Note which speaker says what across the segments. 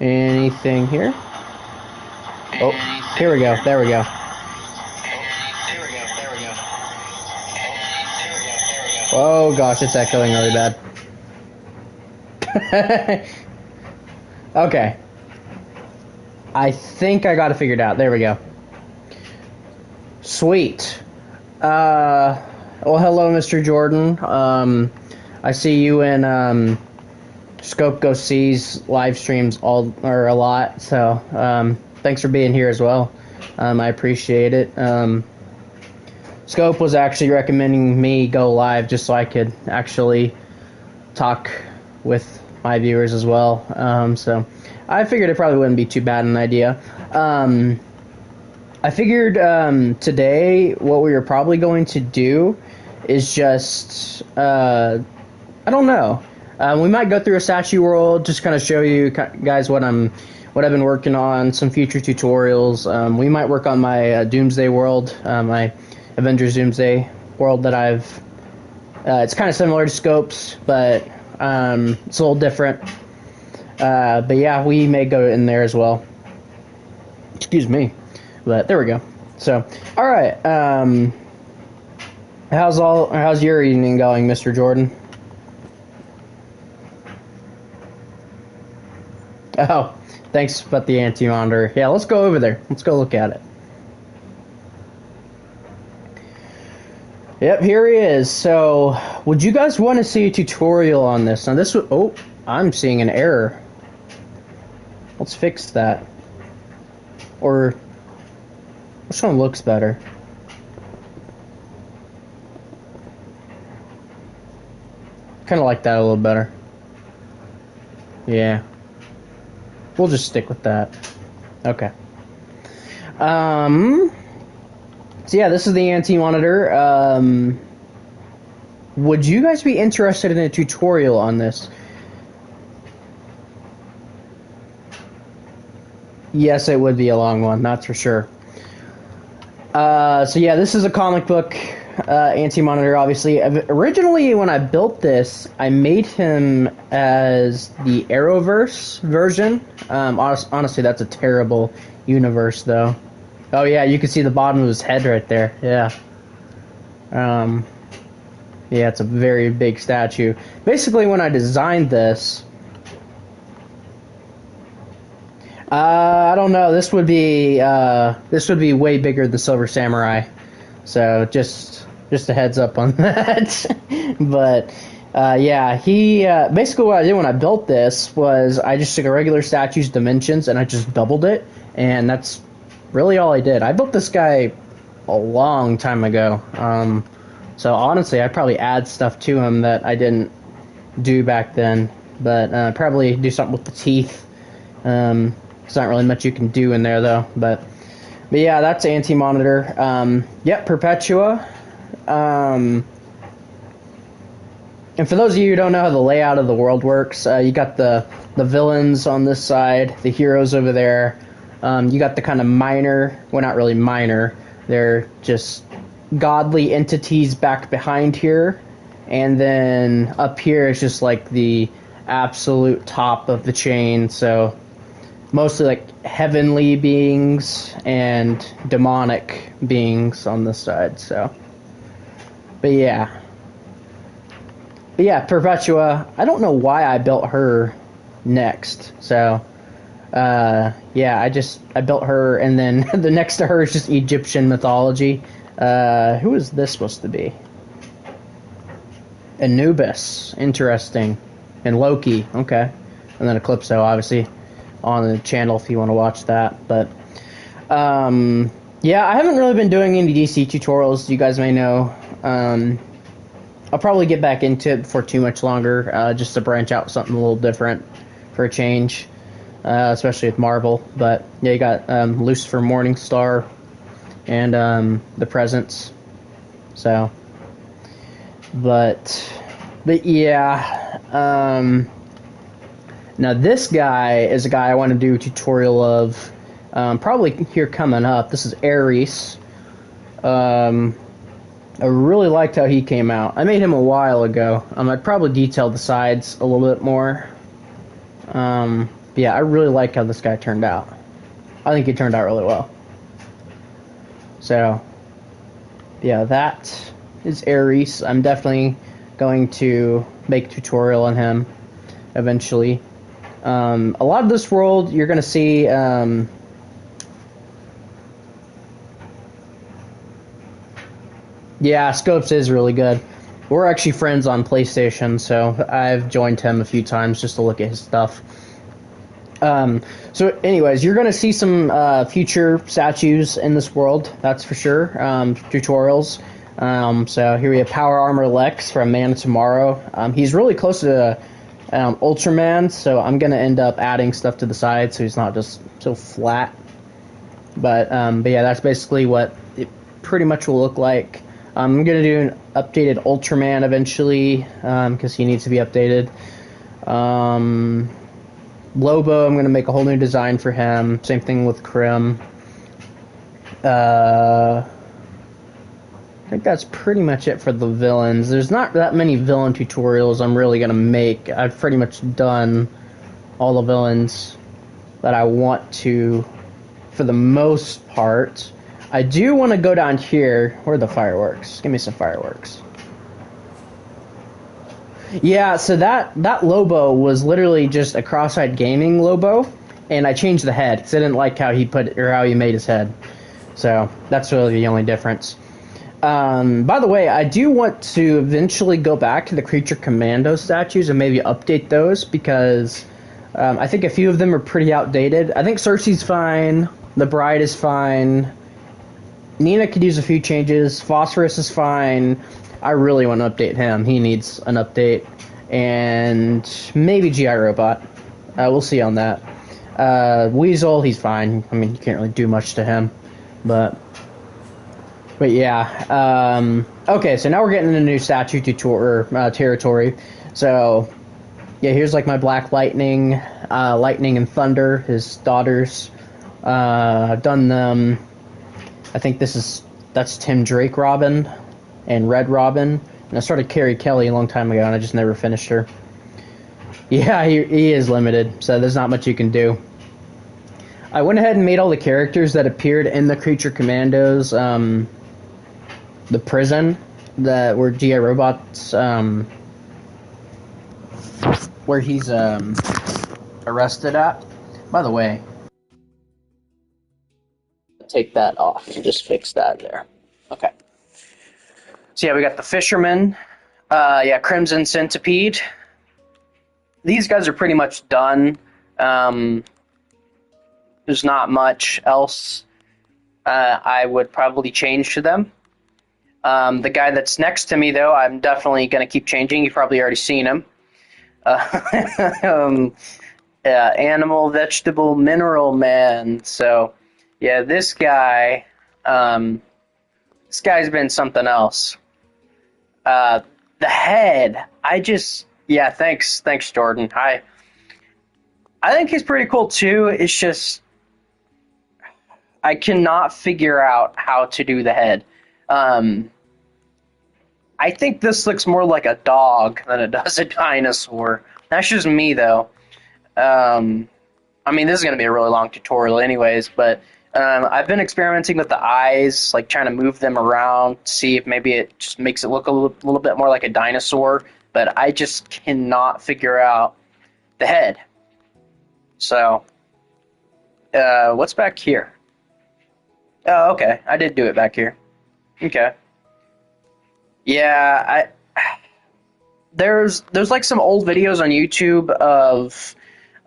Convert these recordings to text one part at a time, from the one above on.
Speaker 1: Anything here? Oh, here we go. There we go. Oh gosh, it's echoing really bad. Okay. I think I got it figured out. There we go. Sweet. Well, hello, Mr. Jordan. I see you in Scope Go C's live streams a lot. So thanks for being here as well. I appreciate it. Scope was actually recommending me go live just so I could actually talk with my viewers as well. So I figured it probably wouldn't be too bad an idea. I figured today what we were probably going to do is just, I don't know. We might go through a statue world, just kind of show you guys what I've been working on, some future tutorials. We might work on my Doomsday world, my Avengers Doomsday world that it's kind of similar to Scopes, but it's a little different. But yeah, we may go in there as well. Excuse me. But there we go. So, all right. How's your evening going, Mr. Jordan? Oh, thanks about the anti-monitor. Yeah, let's go over there. Let's go look at it. Yep, here he is. So, would you guys want to see a tutorial on this? Now, oh, I'm seeing an error. Let's fix that. Or, which one looks better? Kind of like that a little better. Yeah. We'll just stick with that. Okay. So yeah, this is the anti-monitor. Would you guys be interested in a tutorial on this? Yes, it would be a long one, that's for sure. So yeah, this is a comic book anti-monitor, obviously. Originally, when I built this, I made him as the Arrowverse version. Honestly, that's a terrible universe, though. Oh yeah, you can see the bottom of his head right there. Yeah. Yeah, it's a very big statue. Basically, when I designed this, I don't know. This would be way bigger than Silver Samurai. So just a heads up on that. But yeah, he basically what I did when I built this was I just took a regular statue's dimensions and I just doubled it, and that's really all I did. I built this guy a long time ago. So honestly, I'd probably add stuff to him that I didn't do back then, but probably do something with the teeth. There's not really much you can do in there though, but yeah, that's anti-monitor. Yep, Perpetua. And for those of you who don't know how the layout of the world works, you got the villains on this side, the heroes over there. You got the kind of minor, well, not really minor, they're just godly entities back behind here, and then up here is just like the absolute top of the chain, so mostly like heavenly beings and demonic beings on this side. So but yeah, Perpetua, I don't know why I built her next. So yeah, I built her, and then the next to her is just Egyptian mythology. Who is this supposed to be? Anubis, interesting. And Loki, okay. And then Eclipso, obviously, on the channel if you want to watch that. But yeah, I haven't really been doing any DC tutorials, you guys may know. I'll probably get back into it before too much longer, just to branch out something a little different for a change. Especially with Marvel. But yeah, you got Lucifer Morningstar and the Presence. So, but yeah. Now this guy is a guy I want to do a tutorial of. Probably here coming up. This is Ares. I really liked how he came out. I made him a while ago. I'd probably detail the sides a little bit more. yeah, I really like how this guy turned out. I think he turned out really well. So, yeah, that is Ares. I'm definitely going to make a tutorial on him eventually. A lot of this world, you're going to see... yeah, Scopes is really good. We're actually friends on PlayStation, so I've joined him a few times just to look at his stuff. So anyways, you're going to see some future statues in this world, that's for sure. Tutorials. So here we have Power Armor Lex from Man of Tomorrow. He's really close to Ultraman, so I'm going to end up adding stuff to the side so he's not just so flat. But yeah, that's basically what it pretty much will look like. I'm going to do an updated Ultraman eventually, because he needs to be updated. Lobo, I'm going to make a whole new design for him. Same thing with Krim. I think that's pretty much it for the villains. There's not that many villain tutorials I'm really going to make. I've pretty much done all the villains that I want to for the most part. I do want to go down here. Where are the fireworks? Give me some fireworks. Yeah, so that Lobo was literally just a cross-eyed gaming Lobo, and I changed the head because I didn't like how he how he made his head. So that's really the only difference. By the way, I do want to eventually go back to the Creature Commando statues and maybe update those because I think a few of them are pretty outdated. I think Cersei's fine. The Bride is fine. Nina could use a few changes. Phosphorus is fine. I really want to update him. He needs an update. And maybe GI Robot. We'll see on that. Weasel, he's fine. I mean, you can't really do much to him. But yeah. Okay, so now we're getting into new statue territory. So, yeah, here's like my Black Lightning. Lightning and Thunder, his daughters. I've done them. I think that's Tim Drake Robin and Red Robin. And I started Carrie Kelly a long time ago, and I just never finished her. Yeah, he is limited, so there's not much you can do. I went ahead and made all the characters that appeared in the Creature Commandos, the prison, that where GI Robot's, where he's arrested at. By the way, take that off. Just fix that there. Okay. So yeah, we got the Fisherman. Yeah, Crimson Centipede. These guys are pretty much done. There's not much else I would probably change to them. The guy that's next to me, though, I'm definitely going to keep changing. You've probably already seen him. Animal, Vegetable, Mineral Man. So, yeah, this guy's been something else. The head, yeah, thanks, Jordan. I think he's pretty cool too. It's just I cannot figure out how to do the head. I think this looks more like a dog than it does a dinosaur. That's just me, though. I mean, this is going to be a really long tutorial anyways, but I've been experimenting with the eyes, like trying to move them around, see if maybe it just makes it look a little bit more like a dinosaur, but I just cannot figure out the head. So, what's back here? Oh, okay, I did do it back here. Okay. Yeah, there's like some old videos on YouTube of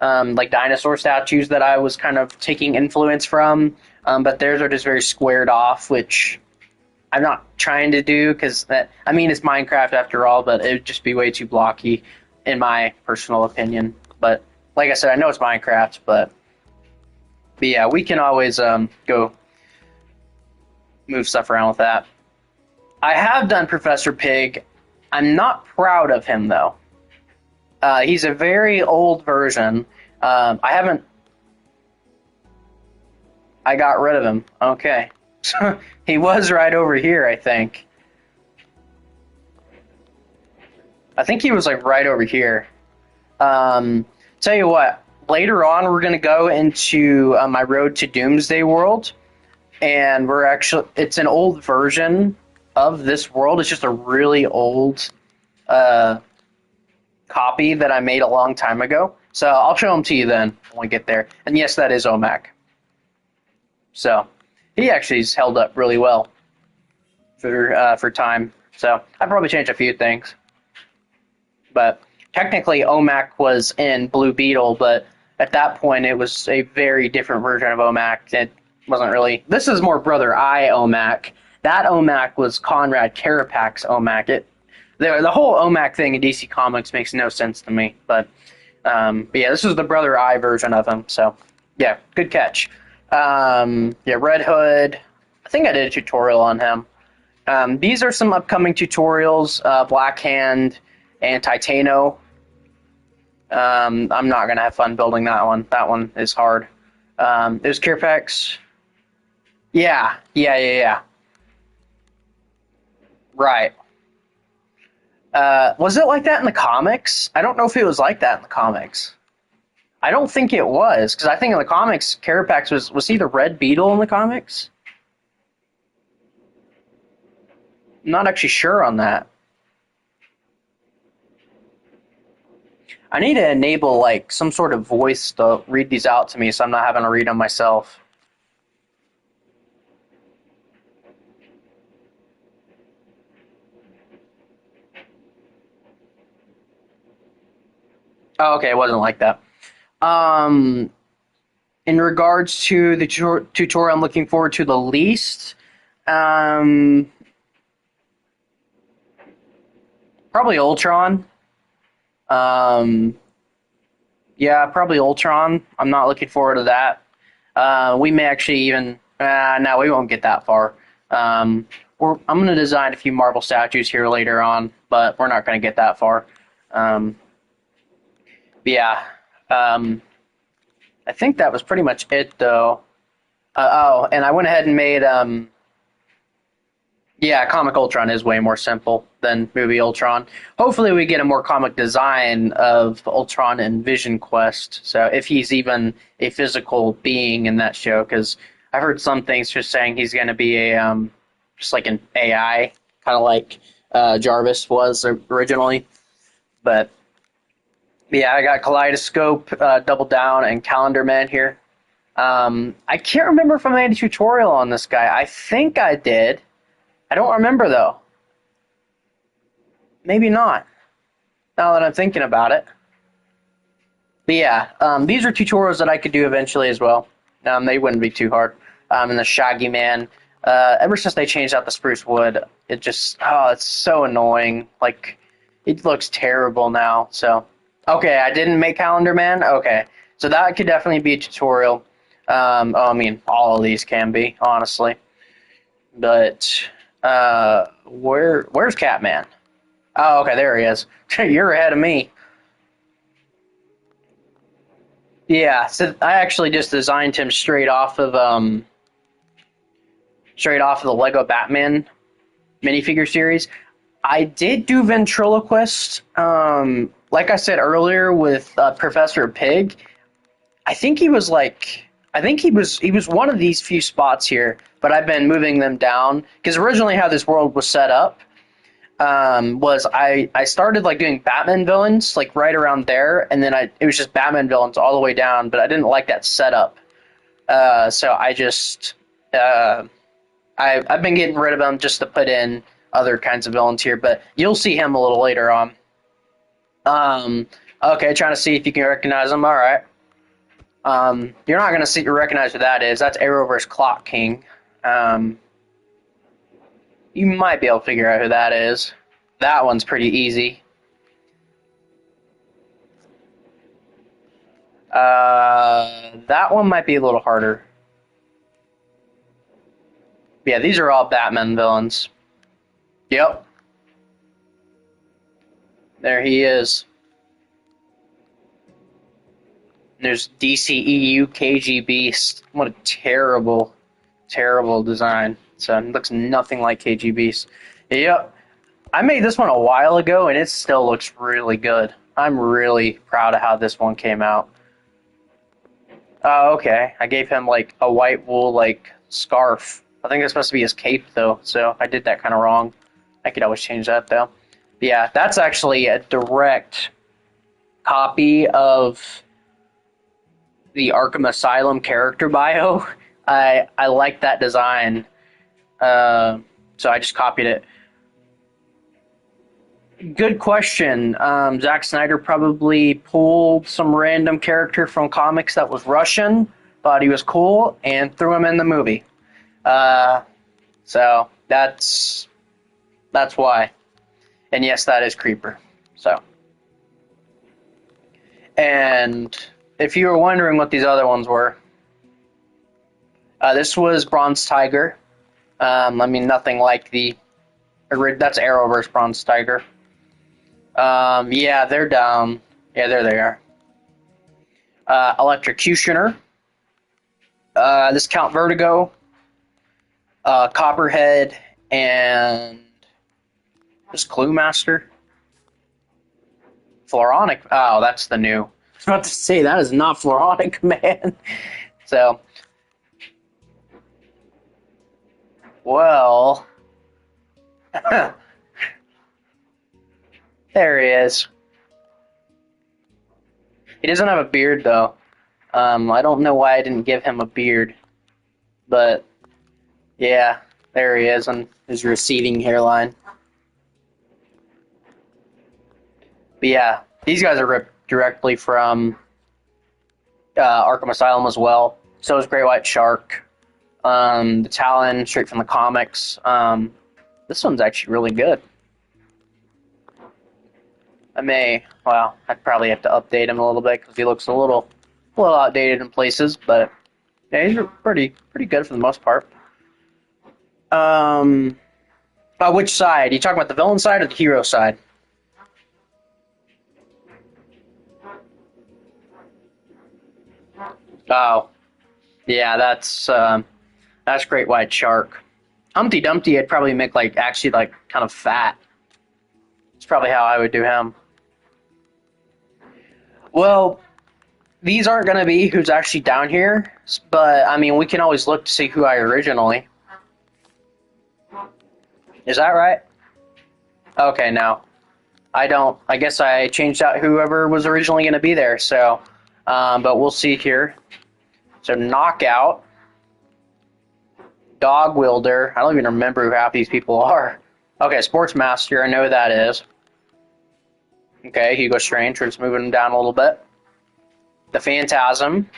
Speaker 1: like dinosaur statues that I was kind of taking influence from, but theirs are just very squared off, which I'm not trying to do because I mean, it's Minecraft after all, but it would just be way too blocky in my personal opinion. But like I said, I know it's Minecraft, but yeah, we can always go move stuff around with that. I have done Professor Pig. I'm not proud of him, though. He's a very old version. I got rid of him. Okay. He was right over here, I think. I think he was like right over here. Tell you what, later on, we're going to go into my Road to Doomsday world, and it's an old version of this world. It's just a really old uh, copy that I made a long time ago. So I'll show them to you then when we get there. And yes, that is OMAC. So he actually's held up really well for time. So I've probably changed a few things. But technically OMAC was in Blue Beetle, but at that point it was a very different version of OMAC. It wasn't really... This is more Brother Eye OMAC. That OMAC was Conrad Karapak's OMAC. The whole OMAC thing in DC Comics makes no sense to me. But yeah, this is the Brother Eye version of him. So yeah, good catch. Yeah, Red Hood. I think I did a tutorial on him. These are some upcoming tutorials. Black Hand and Titano. I'm not going to have fun building that one. That one is hard. There's Kirpex. Yeah. Right. Was it like that in the comics? I don't know if it was like that in the comics. I don't think it was, because I think in the comics, Carapax was he the Red Beetle in the comics? I'm not actually sure on that. I need to enable like some sort of voice to read these out to me, so I'm not having to read them myself. Oh, okay, it wasn't like that. In regards to the tutorial I'm looking forward to the least, probably Ultron. Yeah, probably Ultron. I'm not looking forward to that. We may actually even... no, we won't get that far. I'm going to design a few Marvel statues here later on, but we're not going to get that far. Yeah. I think that was pretty much it, though. Oh, and I went ahead and made... yeah, Comic Ultron is way more simple than Movie Ultron. Hopefully we get a more comic design of Ultron in Vision Quest, so if he's even a physical being in that show, because I've heard some things just saying he's going to be a just like an AI, kind of like Jarvis was originally. But yeah, I got Kaleidoscope, Double Down, and Calendar Man here. I can't remember if I made a tutorial on this guy. I think I did. I don't remember, though. Maybe not, now that I'm thinking about it. But yeah, these are tutorials that I could do eventually as well. They wouldn't be too hard. And the Shaggy Man. Ever since they changed out the spruce wood, it just... Oh, it's so annoying. Like, it looks terrible now, so... Okay, I didn't make Calendar Man? Okay. So that could definitely be a tutorial. I mean, all of these can be, honestly. But... where's Catman? Oh, okay, there he is. You're ahead of me. Yeah, so I actually just designed him straight off of the Lego Batman minifigure series. I did do ventriloquist. Like I said earlier with Professor Pig. I think he was one of these few spots here, but I've been moving them down because originally how this world was set up was I started like doing Batman villains like right around there, and then it was just Batman villains all the way down, but I didn't like that setup, so I just I've been getting rid of them just to put in other kinds of villains here, but you'll see him a little later on. Okay, trying to see if you can recognize him. All right. You're not going to recognize who that is. That's Arrowverse Clock King. You might be able to figure out who that is. That one's pretty easy. That one might be a little harder. Yeah, these are all Batman villains. Yep. There he is. There's DCEU KG Beast. What a terrible, terrible design. So it looks nothing like KG Beast. Yep. I made this one a while ago, and it still looks really good. I'm really proud of how this one came out. Oh, okay. I gave him like a white wool like scarf. I think it's supposed to be his cape though, so I did that kind of wrong. I could always change that though. But yeah, that's actually a direct copy of the Arkham Asylum character bio. I like that design, so I just copied it. Good question. Zack Snyder probably pulled some random character from comics that was Russian, thought he was cool, and threw him in the movie. Uh, so that's why. And yes, that is Creeper. So, and if you were wondering what these other ones were, this was Bronze Tiger. I mean, nothing like that's Arrowverse Bronze Tiger. Yeah, they're down. Yeah, there they are. Electrocutioner. This Count Vertigo. Copperhead, and this Clue Master. Floronic. Oh, that's the new. I was about to say that is not Floronic, man. So, well, there he is. He doesn't have a beard though. I don't know why I didn't give him a beard, but yeah, there he is on his receding hairline. But yeah, these guys are ripped directly from Arkham Asylum as well. So is Great White Shark. The Talon, straight from the comics. This one's actually really good. I'd probably have to update him a little bit because he looks a little outdated in places, but yeah, he's pretty good for the most part. Which side? Are you talking about the villain side or the hero side? Oh, yeah, that's Great White Shark. Humpty Dumpty, I'd probably make like actually like kind of fat. It's probably how I would do him. Well, these aren't going to be who's actually down here, but I mean, we can always look to see who I originally. Is that right? Okay, no. I don't. I guess I changed out whoever was originally going to be there, so, but we'll see here. So, Knockout, Dog Wielder. I don't even remember who half these people are. Okay, Sportsmaster, I know who that is. Okay, Hugo Strange, we're just moving him down a little bit. The Phantasm,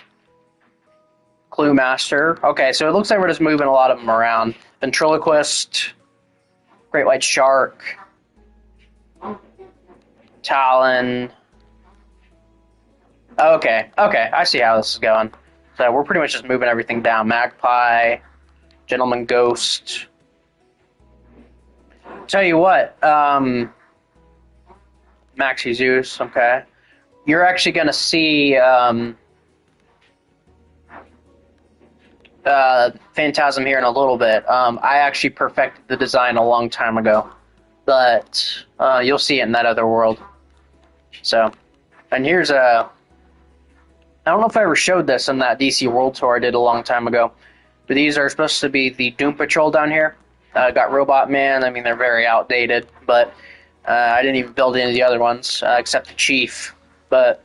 Speaker 1: Clue Master. Okay, so it looks like we're just moving a lot of them around. Ventriloquist, Great White Shark, Talon. Okay, I see how this is going. So we're pretty much just moving everything down. Magpie, Gentleman Ghost. Tell you what, Maxi Zeus, okay. You're actually going to see Phantasm here in a little bit. I actually perfected the design a long time ago, but you'll see it in that other world. So, and here's I don't know if I ever showed this in that DC World Tour I did a long time ago, but these are supposed to be the Doom Patrol down here. Got Robot Man. I mean, they're very outdated, but I didn't even build any of the other ones except the Chief. But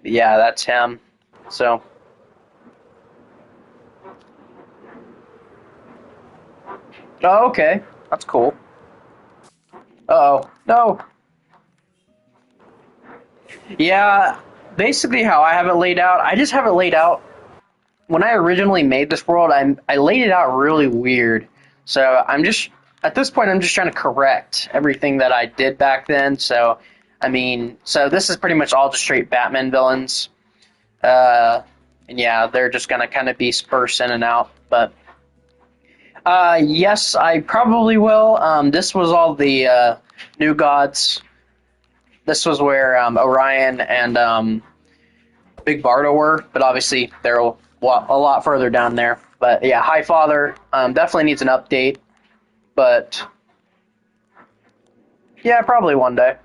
Speaker 1: yeah, that's him. So. Oh, okay. That's cool. Uh-oh. No. Yeah, basically how I have it laid out, I just have it laid out. When I originally made this world, I laid it out really weird. So at this point, I'm just trying to correct everything that I did back then. So, I mean, so this is pretty much all just straight Batman villains. And yeah, they're just going to kind of be dispersed in and out. But, yes, I probably will. This was all the New Gods. This was where Orion and Big Bardo were, but obviously they're a lot further down there. But yeah, Highfather definitely needs an update, but yeah, probably one day.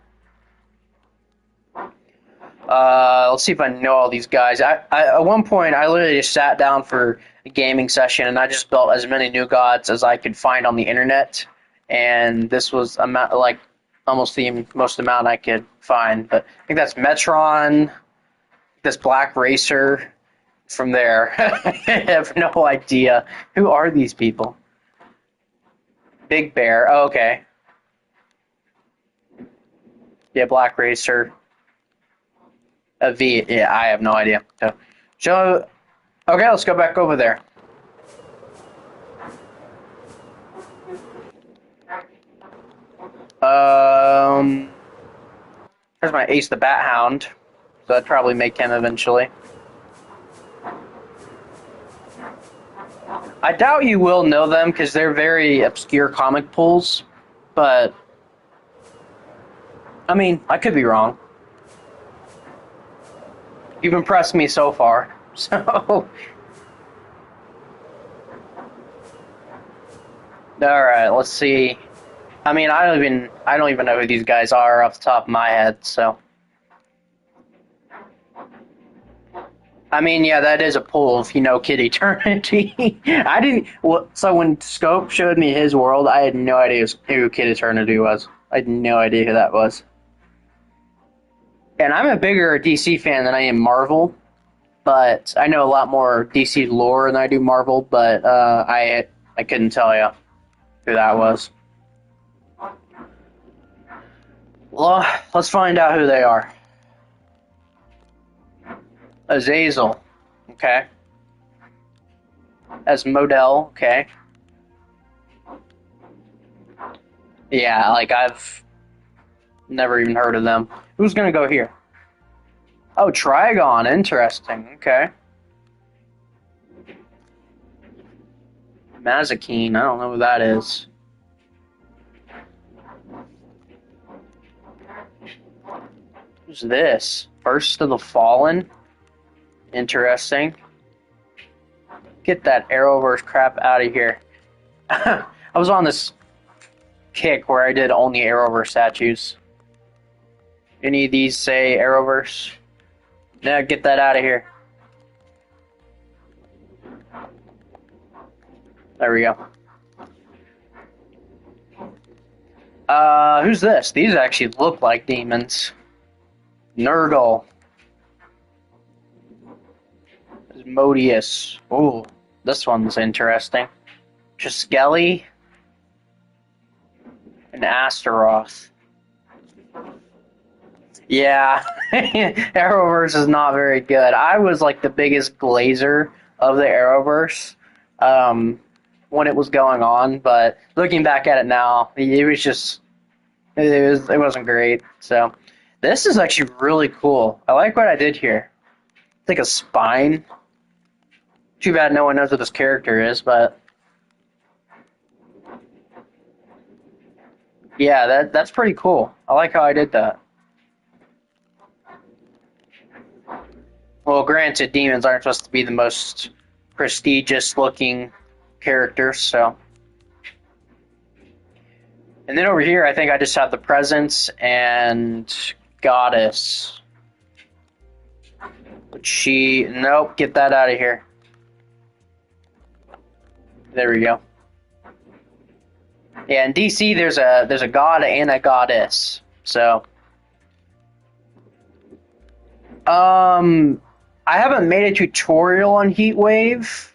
Speaker 1: Let's see if I know all these guys. At one point, I literally just sat down for a gaming session, and I just built as many new gods as I could find on the internet. And this was amount like almost the most amount I could find. But I think that's Metron, this Black Racer. From there, I have no idea. Who are these people? Big Bear. Oh, okay. Yeah, Black Racer. A V. Yeah, I have no idea. So, okay, let's go back over there. There's my Ace the Bat Hound. So I'd probably make him eventually. I doubt you will know them because they're very obscure comic pulls, but I mean, I could be wrong. You've impressed me so far, so. All right, let's see. I mean, I don't even know who these guys are off the top of my head. So, I mean, yeah, that is a pull if you know Kid Eternity. I didn't. Well, so when Scope showed me his world, I had no idea who Kid Eternity was. I had no idea who that was. And I'm a bigger DC fan than I am Marvel, but I know a lot more DC lore than I do Marvel. But I couldn't tell you who that was. Well, let's find out who they are. Azazel, okay. As Modell, okay. Yeah, like I've never even heard of them. Who's gonna go here? Oh, Trigon, interesting, okay. Mazikeen, I don't know who that is. Who's this? First of the Fallen? Interesting. Get that Arrowverse crap out of here. I was on this kick where I did only Arrowverse statues. Any of these say Arrowverse? No, get that out of here. There we go. Who's this? These actually look like demons. Nurgle. Modius. Ooh, this one's interesting. Triskelly. And Astaroth. Yeah, Arrowverse is not very good. I was like the biggest glazer of the Arrowverse when it was going on, but looking back at it now, it was just it wasn't great. So this is actually really cool. I like what I did here. It's like a spine. Too bad no one knows what this character is, but yeah, that's pretty cool. I like how I did that. Well, granted, demons aren't supposed to be the most prestigious looking characters, so. And then over here, I think I just have the Presence and Goddess. But nope, get that out of here. There we go. Yeah, in DC, there's a god and a goddess. So, I haven't made a tutorial on Heatwave,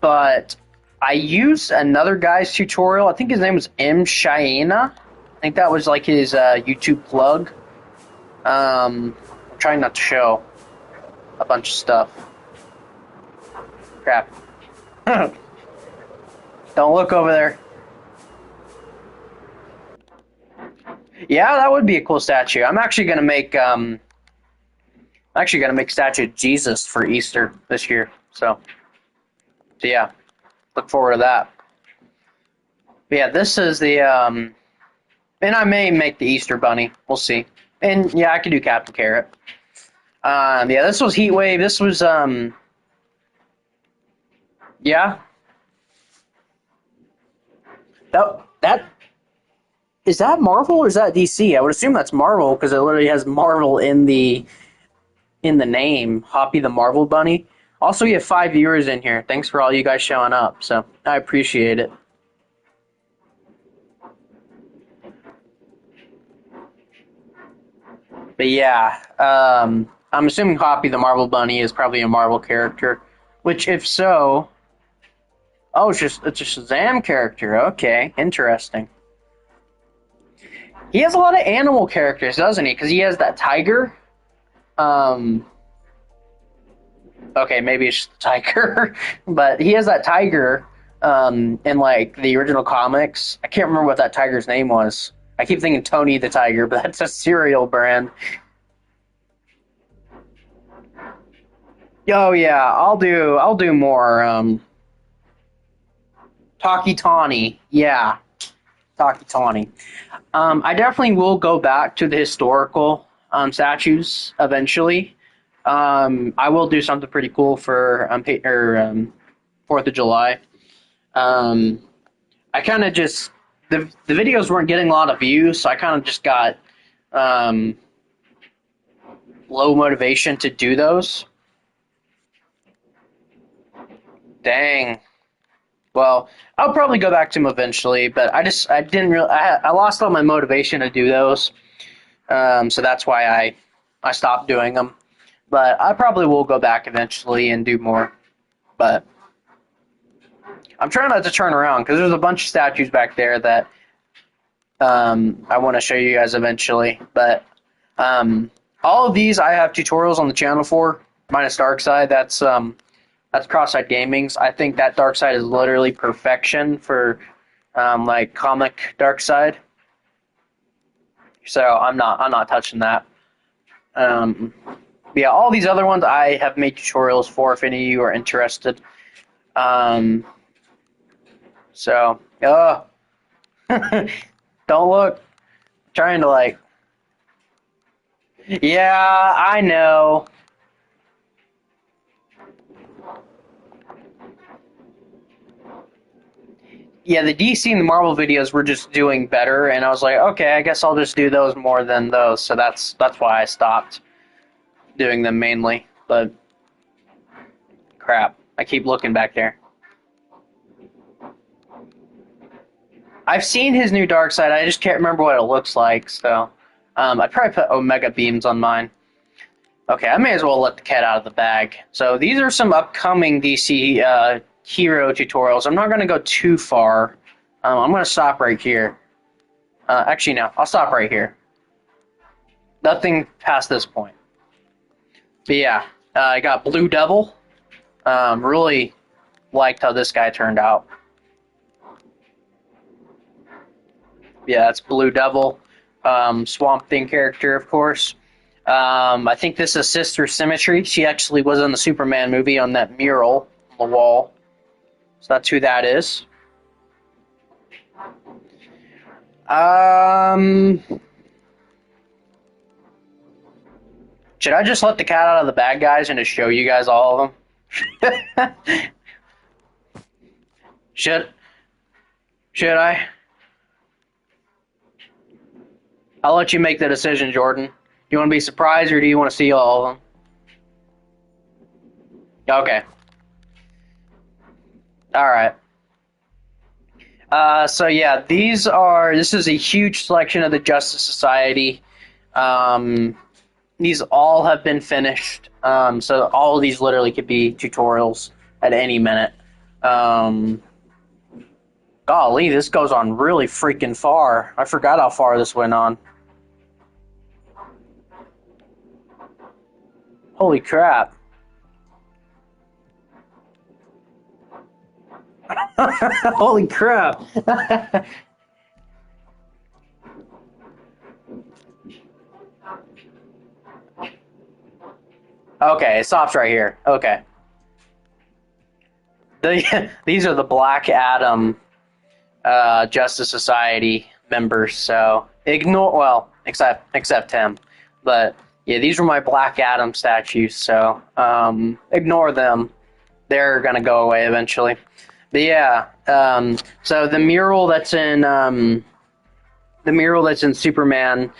Speaker 1: but I used another guy's tutorial. I think his name was M. Cheyenne. I think that was like his YouTube plug. I'm trying not to show a bunch of stuff. Crap. Don't look over there. Yeah, that would be a cool statue. I'm actually gonna make statue of Jesus for Easter this year. So yeah, look forward to that. But yeah, this is the and I may make the Easter bunny. We'll see. And yeah, I could do Captain Carrot. Yeah, this was Heatwave. This was yeah. That is that Marvel or is that DC? I would assume that's Marvel because it literally has Marvel in the in the name, Hoppy the Marvel Bunny. Also, we have 5 viewers in here. Thanks for all you guys showing up. So I appreciate it. But yeah, I'm assuming Hoppy the Marvel Bunny is probably a Marvel character. Which, if so, oh, it's a Shazam character. Okay, interesting. He has a lot of animal characters, doesn't he? Because he has that tiger. Um, okay, maybe it's just the tiger, but he has that tiger. In like the original comics, I can't remember what that tiger's name was. I keep thinking Tony the Tiger, but that's a cereal brand. Oh yeah, I'll do more. Taki Tawny, yeah, Taki Tawny. I definitely will go back to the historical statues eventually. I will do something pretty cool for 4th of July. Um, I kind of just the videos weren't getting a lot of views, so I kind of just got um, low motivation to do those. Dang. Well, I'll probably go back to them eventually, but I didn't really I lost all my motivation to do those, so that's why I stopped doing them. But I probably will go back eventually and do more. But I'm trying not to turn around because there's a bunch of statues back there that I want to show you guys eventually. But all of these I have tutorials on the channel for, minus Darkseid. That's Cross-Eyed Gaming's. I think that Darkseid is literally perfection for like comic Darkseid. So I'm not touching that. Yeah, all these other ones I have made tutorials for if any of you are interested. Um, so, don't look. I'm trying to like. Yeah, I know. Yeah, the DC and the Marvel videos were just doing better, and I was like, okay, I guess I'll just do those more than those. So that's why I stopped doing them mainly. But crap, I keep looking back there. I've seen his new Darkseid. I just can't remember what it looks like. So I'd probably put Omega beams on mine. Okay, I may as well let the cat out of the bag. So these are some upcoming DC hero tutorials. I'm not going to go too far. I'm going to stop right here. Actually, no, I'll stop right here. Nothing past this point. But yeah, I got Blue Devil. Really liked how this guy turned out. Yeah, that's Blue Devil. Swamp Thing character, of course. I think this is Sister Symmetry. She actually was in the Superman movie on that mural on the wall. So that's who that is. Should I just let the cat out of the bag, guys, and just show you guys all of them? should I? I'll let you make the decision, Jordan. Do you want to be surprised or do you want to see all of them? Okay. All right. So yeah, this is a huge selection of the Justice Society. These all have been finished. So all of these literally could be tutorials at any minute. Golly, this goes on really freaking far. I forgot how far this went on. Holy crap. Holy crap. Okay, it stops right here. Okay. These are the Black Adam Justice Society members, so ignore, well, except him. But yeah, these were my Black Adam statues, so ignore them. They're gonna go away eventually. But yeah, so the mural that's in Superman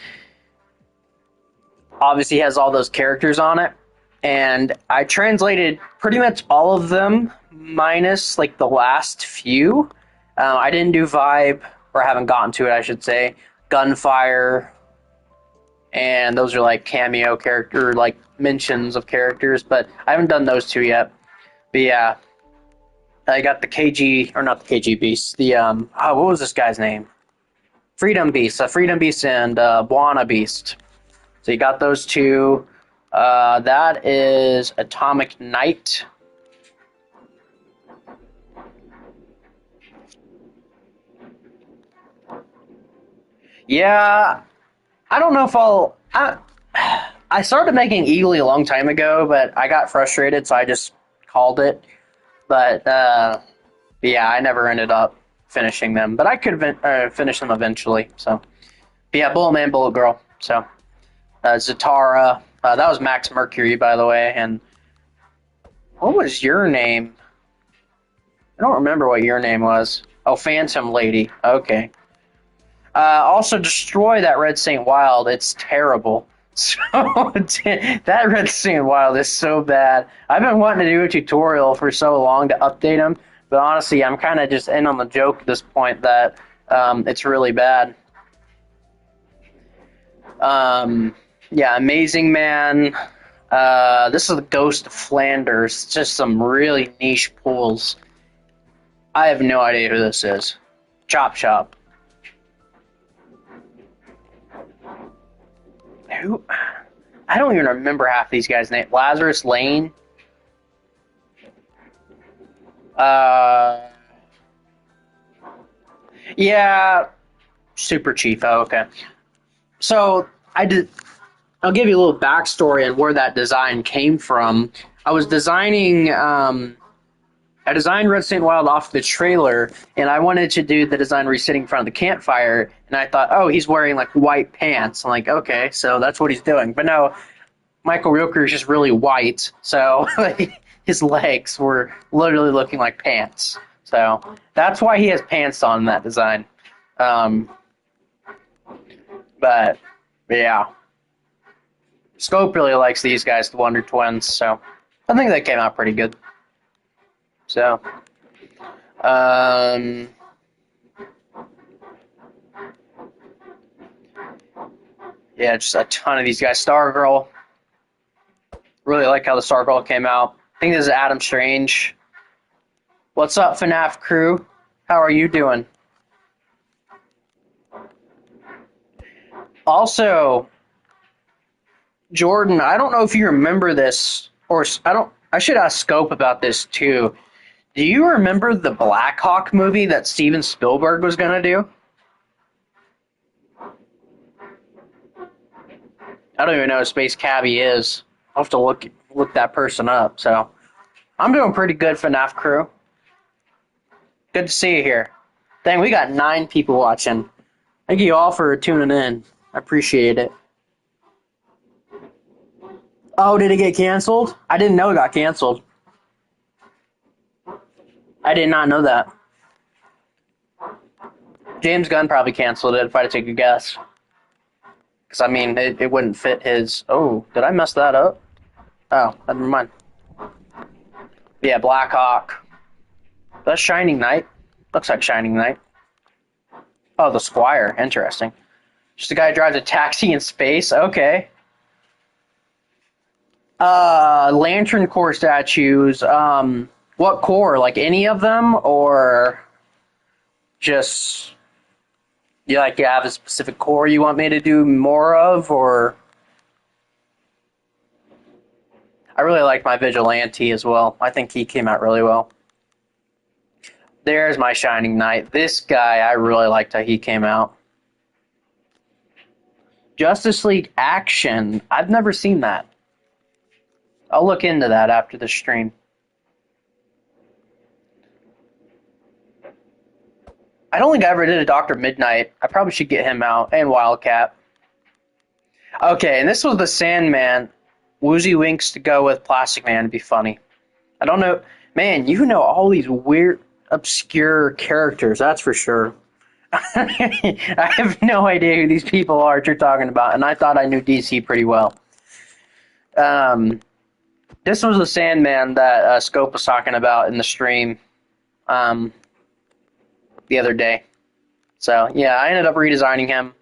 Speaker 1: obviously has all those characters on it. and I translated pretty much all of them, minus like the last few. I didn't do Vibe, or I haven't gotten to it, I should say. Gunfire, and those are like cameo character, like mentions of characters, but I haven't done those two yet. But yeah, I got the KG, or not the KG Beast, the what was this guy's name? Freedom Beast, Freedom Beast, and Buana Beast. So you got those two. That is Atomic Knight. Yeah, I don't know if I started making Eagly a long time ago, but I got frustrated, so I just called it. But yeah, I never ended up finishing them. But I could finish them eventually. So, but yeah, Bullet Man, Bullet Girl. So, Zatara. That was Max Mercury, by the way. And what was your name? I don't remember what your name was. Oh, Phantom Lady. Okay. Also, destroy that Red Saint Wild. It's terrible. So that Red Saint Wild is so bad. I've been wanting to do a tutorial for so long to update them, but honestly, I'm kind of just in on the joke at this point that it's really bad. Yeah, Amazing Man. This is the Ghost of Flanders. Just some really niche pools. I have no idea who this is. Chop Chop. Who? I don't even remember half these guys' names. Lazarus Lane. Yeah, Super Chief. Oh, okay. So I'll give you a little backstory on where that design came from. I was designing. I designed Red Saint Wild off the trailer, and I wanted to do the design where he's sitting in front of the campfire, and I thought, oh, he's wearing, like, white pants. I'm like, okay, so that's what he's doing. But no, Michael Rooker is just really white, so his legs were literally looking like pants. So that's why he has pants on in that design. But yeah. Scope really likes these guys, the Wonder Twins, so I think they came out pretty good. So, yeah, just a ton of these guys. Stargirl. Really like how the Stargirl came out. I think this is Adam Strange. What's up, FNAF crew? How are you doing? Also, Jordan, I don't know if you remember this, or I should ask Scope about this too. Do you remember the Black Hawk movie that Steven Spielberg was going to do? I don't even know who Space Cabbie is. I'll have to look that person up. So, I'm doing pretty good, FNAF crew. Good to see you here. Dang, we got 9 people watching. Thank you all for tuning in. I appreciate it. Oh, did it get canceled? I didn't know it got canceled. I did not know that. James Gunn probably canceled it if I had to take a guess. Because, I mean, it wouldn't fit his... Oh, did I mess that up? Oh, never mind. Yeah, Black Hawk. That's Shining Knight. Looks like Shining Knight. Oh, the Squire. Interesting. Just a guy who drives a taxi in space? Okay. Lantern Corps statues. What core? Like any of them? Or just... You have a specific core you want me to do more of? Or... I really like my Vigilante as well. I think he came out really well. There's my Shining Knight. This guy, I really liked how he came out. Justice League Action. I've never seen that. I'll look into that after the stream. I don't think I ever did a Dr. Midnight. I probably should get him out. And Wildcat. Okay, and this was the Sandman. Woozy Winks to go with Plastic Man. It'd be funny. I don't know. Man, you know all these weird, obscure characters. That's for sure. I have no idea who these people are you're talking about. And I thought I knew DC pretty well. This was the Sandman that Scope was talking about in the stream um, the other day. So yeah, I ended up redesigning him.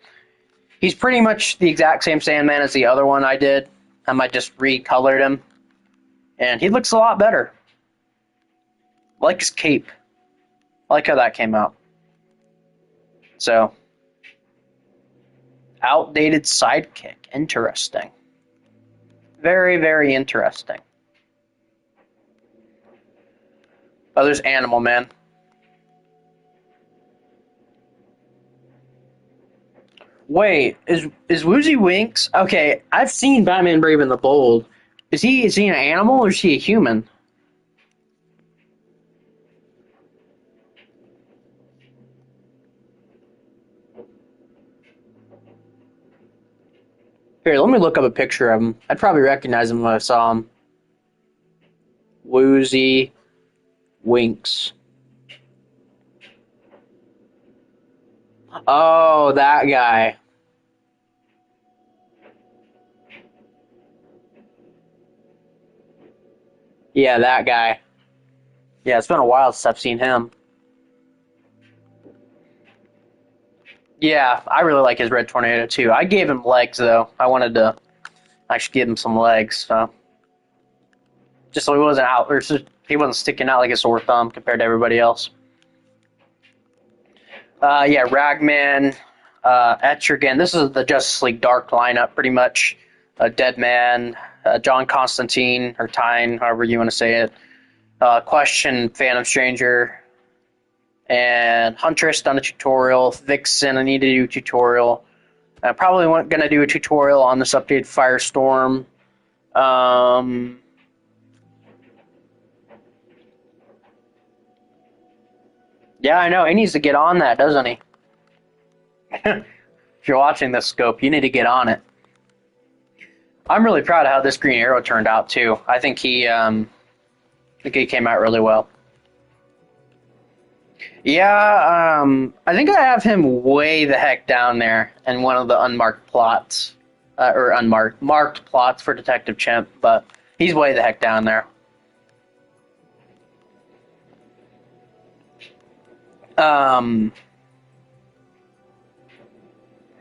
Speaker 1: He's pretty much the exact same Sandman as the other one I did. I might just recolored him, and he looks a lot better. I like his cape. I like how that came out. So, outdated sidekick. Interesting. Very, very interesting. Oh, there's Animal Man. Wait, is Woozy Winks? Okay, I've seen Batman Brave and the Bold. Is he an animal or is he a human? Here, let me look up a picture of him. I'd probably recognize him if I saw him. Woozy Winks. Oh, that guy. Yeah, that guy. Yeah, it's been a while since I've seen him. Yeah, I really like his Red Tornado too. I gave him legs though. I wanted to actually give him some legs, so just so he wasn't out, or so he wasn't sticking out like a sore thumb compared to everybody else. Yeah, Ragman, Etrigan. This is the Justice League Dark lineup, pretty much. Deadman, John Constantine, or Tyne, however you want to say it. Question, Phantom Stranger, and Huntress done a tutorial. Vixen, I need to do a tutorial. I probably going to do a tutorial on this updated Firestorm. Um, yeah, I know. He needs to get on that, doesn't he? If you're watching this, Scope, you need to get on it. I'm really proud of how this Green Arrow turned out, too. I think he came out really well. Yeah, I think I have him way the heck down there in one of the unmarked plots, or marked plots for Detective Chimp, but he's way the heck down there. Um,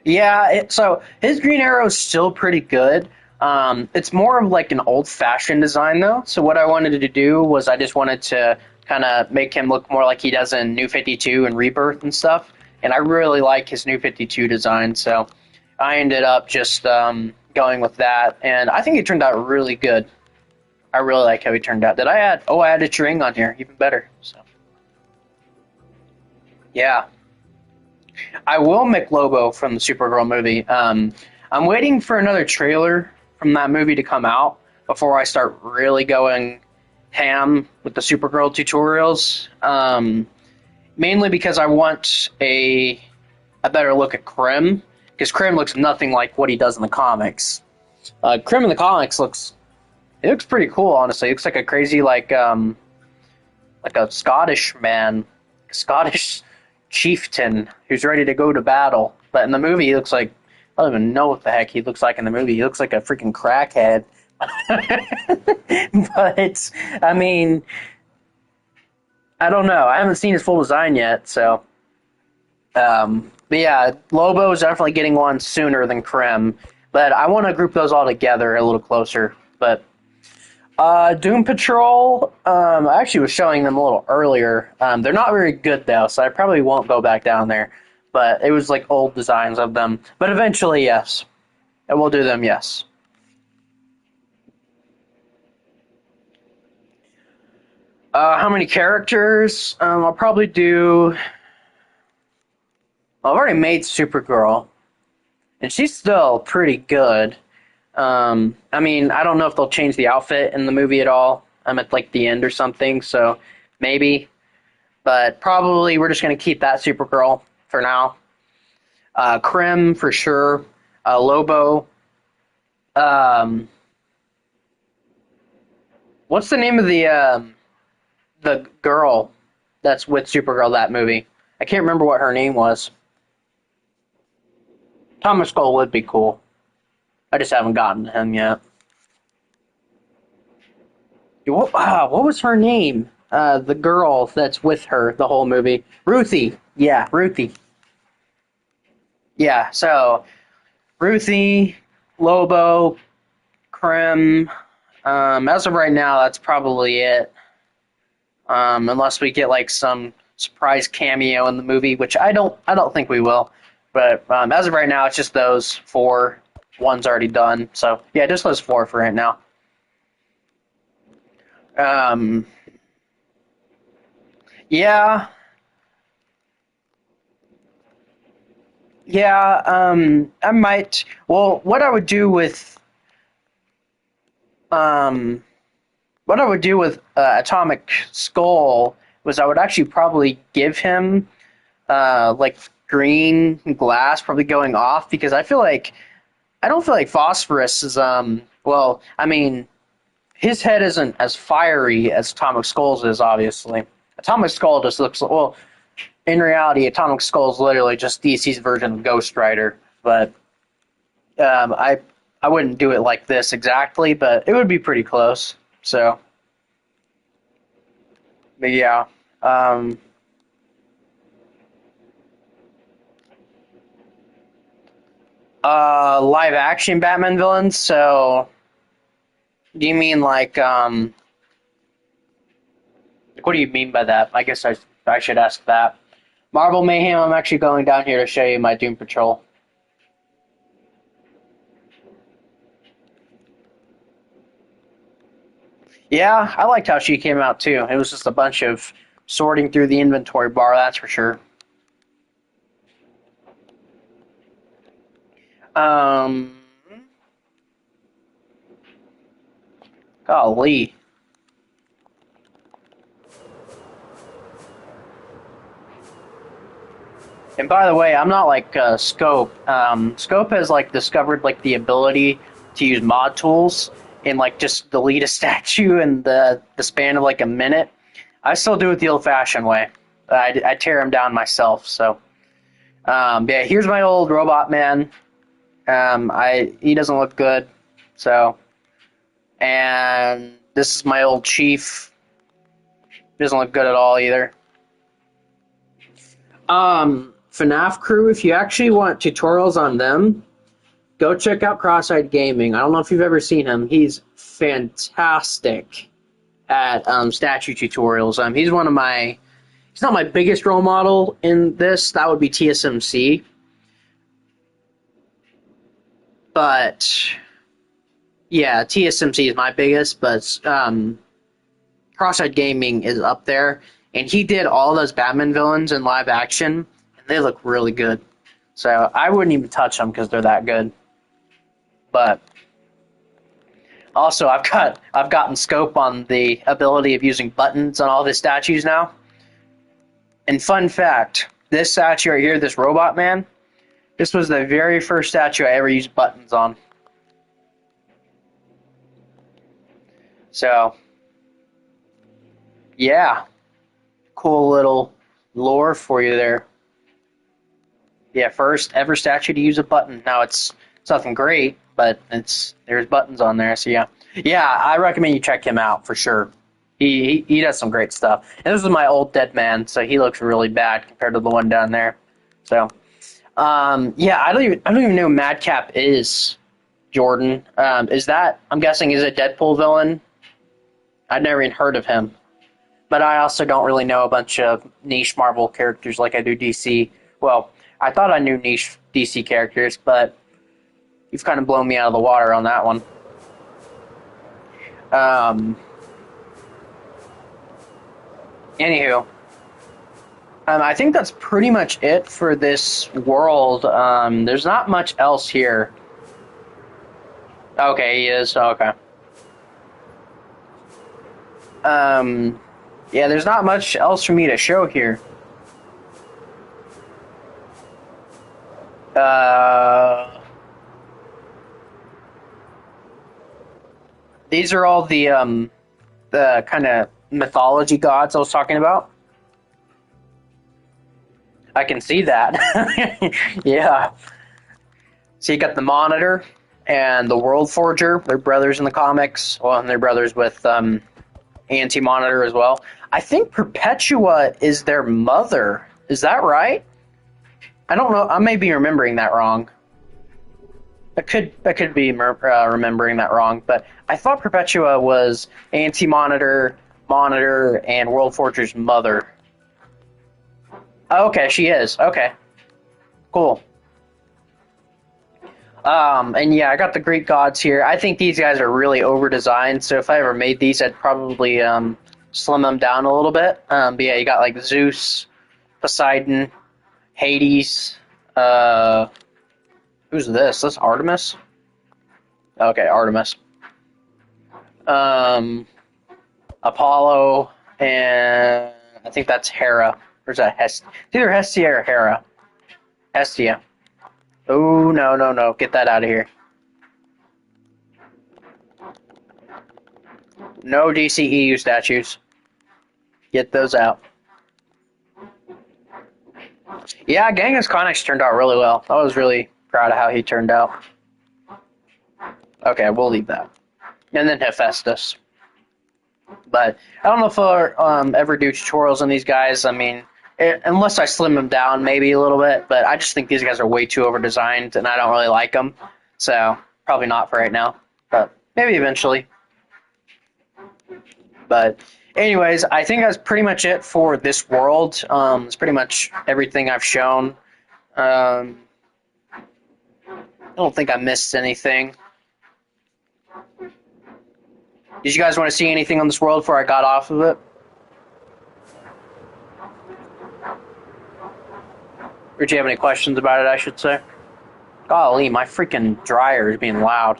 Speaker 1: yeah, so his Green Arrow is still pretty good. It's more of like an old-fashioned design, though. So what I wanted to do was I just wanted to kind of make him look more like he does in New 52 and Rebirth and stuff. And I really like his New 52 design, so I ended up just going with that. And I think it turned out really good. I really like how he turned out. Did I add? Oh, I added String on here, even better. So yeah. I will make Lobo from the Supergirl movie. I'm waiting for another trailer from that movie to come out before I start really going ham with the Supergirl tutorials. Mainly because I want a better look at Krim, because Krim looks nothing like what he does in the comics. Krim in the comics looks pretty cool, honestly. He looks like a crazy like a Scottish man, Scottish chieftain who's ready to go to battle. But in the movie, he looks like I don't even know what the heck he looks like in the movie. He looks like a freaking crackhead. But I mean, I don't know. I haven't seen his full design yet, so. But yeah, Lobo is definitely getting one sooner than Krim. But I want to group those all together a little closer. But Doom Patrol, I actually was showing them a little earlier. They're not very good though, so I probably won't go back down there. But it was like old designs of them. But eventually, yes. I will do them, yes. How many characters? I'll probably do. I've already made Supergirl, and she's still pretty good. I mean, I don't know if they'll change the outfit in the movie at all. I'm at like the end or something, so maybe. But probably we're just gonna keep that Supergirl for now. Krim for sure. Lobo. Um, what's the name of the girl that's with Supergirl that movie? I can't remember what her name was. Thomas Skull would be cool. I just haven't gotten to him yet. what was her name? The girl that's with her the whole movie. Ruthie. Yeah, Ruthie. Yeah, so Ruthie, Lobo, Krim. As of right now, that's probably it. Unless we get like some surprise cameo in the movie, which I don't think we will. But as of right now, it's just those four. One's already done, so yeah, just those four for right now. Um, yeah, yeah. I might. Well, um, what I would do with Atomic Skull was I would actually probably give him like green glass probably going off because I don't feel like Phosphorus is well, I mean, his head isn't as fiery as Atomic Skull's is, obviously. Atomic Skull just looks well, in reality, Atomic Skull is literally just DC's version of Ghost Rider, but um, I I wouldn't do it like this exactly, but it would be pretty close. So, but yeah, um, live action Batman villains. So, do you mean like what do you mean by that? I guess I should ask that. Marvel Mayhem. I'm actually going down here to show you my Doom Patrol. Yeah, I liked how she came out too. It was just a bunch of sorting through the inventory bar, that's for sure. Um, golly. And by the way, I'm not like Scope. Scope has like discovered like the ability to use mod tools and like just delete a statue in the span of like a minute. I still do it the old-fashioned way. I tear him down myself. So yeah, here's my old robot man. I he doesn't look good. So and this is my old chief. Doesn't look good at all either. FNAF crew, if you actually want tutorials on them, go check out Cross-Eyed Gaming. I don't know if you've ever seen him. He's fantastic at statue tutorials. He's one of my. He's not my biggest role model in this. That would be TSMC. But yeah, TSMC is my biggest. But Cross-Eyed Gaming is up there, and he did all those Batman villains in live action, and they look really good. So I wouldn't even touch them because they're that good. But also, I've gotten scope on the ability of using buttons on all the statues now. And fun fact, this statue right here, this robot man, this was the very first statue I ever used buttons on. So yeah, cool little lore for you there. Yeah, first ever statue to use a button. Now it's nothing great, but there's buttons on there. So yeah, yeah, I recommend you check him out for sure. He does some great stuff. And this is my old dead man, so he looks really bad compared to the one down there. So yeah, I don't even know who Madcap is. Jordan, is that I'm guessing is a Deadpool villain? I've never even heard of him. But I also don't really know a bunch of niche Marvel characters like I do DC. Well, I thought I knew niche DC characters, but you've kind of blown me out of the water on that one. Um, Anywho, I think that's pretty much it for this world. There's not much else here. Okay, he is. Okay. Um, yeah, there's not much else for me to show here. Uh, these are all the kind of mythology gods I was talking about. I can see that. Yeah. So you got the Monitor and the World Forger. They're brothers in the comics. Well, they're brothers with
Speaker 2: Anti-Monitor as well. I think Perpetua is their mother. Is that right? I don't know. I may be remembering that wrong. I could be remembering that wrong, but I thought Perpetua was Anti-Monitor, Monitor, and World Forger's mother. Oh, okay, she is. Okay, cool. And yeah, I got the Greek gods here. I think these guys are really over-designed, so if I ever made these, I'd probably slim them down a little bit. But yeah, you got like Zeus, Poseidon, Hades. Who's this? This Artemis? Okay, Artemis. Apollo, and I think that's Hera. Or is that Hestia? It's either Hestia or Hera. Hestia. Oh, no, no, no. Get that out of here. No DCEU statues. Get those out. Yeah, Genghis Khan actually turned out really well. I was really proud of how he turned out. Okay, we'll leave that. And then Hephaestus. But I don't know if I'll ever do tutorials on these guys. I mean, unless I slim them down maybe a little bit. But I just think these guys are way too over-designed, and I don't really like them. So probably not for right now. But maybe eventually. But anyways, I think that's pretty much it for this world. It's pretty much everything I've shown. I don't think I missed anything. Did you guys want to see anything on this world before I got off of it? Or do you have any questions about it, I should say? Golly, my freaking dryer is being loud.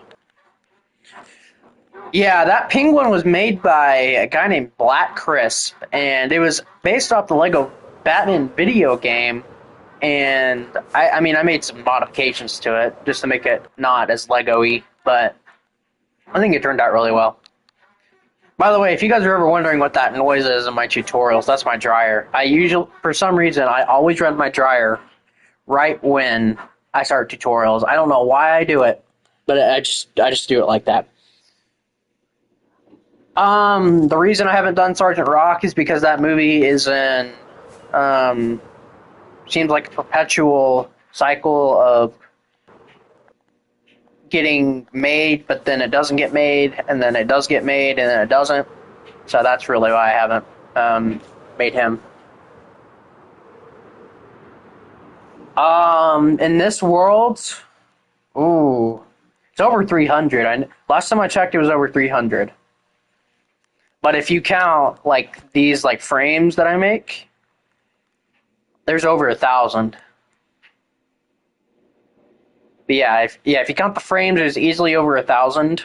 Speaker 2: Yeah, that penguin was made by a guy named Black Crisp, and it was based off the Lego Batman video game. And I mean, I made some modifications to it just to make it not as Lego-y, but I think it turned out really well. By the way, if you guys are ever wondering what that noise is in my tutorials, that's my dryer. For some reason, I always run my dryer right when I start tutorials. I don't know why I do it, but I just do it like that. The reason I haven't done Sergeant Rock is because that movie is in, seems like a perpetual cycle of getting made, but then it doesn't get made, and then it does get made, and then it doesn't. So that's really why I haven't made him. In this world, ooh, it's over 300. Last time I checked, it was over 300. But if you count like these like frames that I make, there's over 1,000. But yeah, if you count the frames, there's easily over 1,000.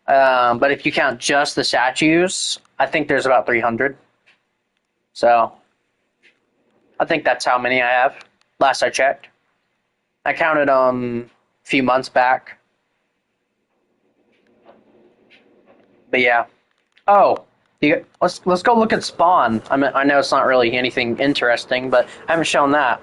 Speaker 2: But if you count just the statues, I think there's about 300. So I think that's how many I have. Last I checked, I counted a few months back. But yeah. Oh, let's go look at Spawn. I know it's not really anything interesting, but I haven't shown that.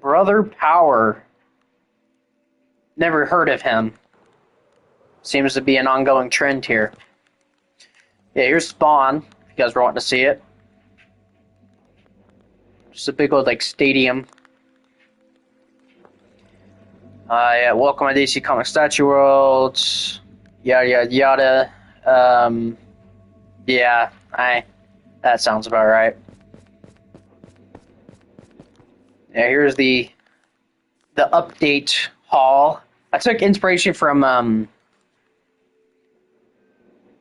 Speaker 2: Brother Power. Never heard of him. Seems to be an ongoing trend here. Yeah, here's Spawn, if you guys were wanting to see it. Just a big old like stadium. Yeah, welcome to DC Comics Statue World. Yada yada yada. Yeah, that sounds about right. Yeah, here's the update hall. I took inspiration from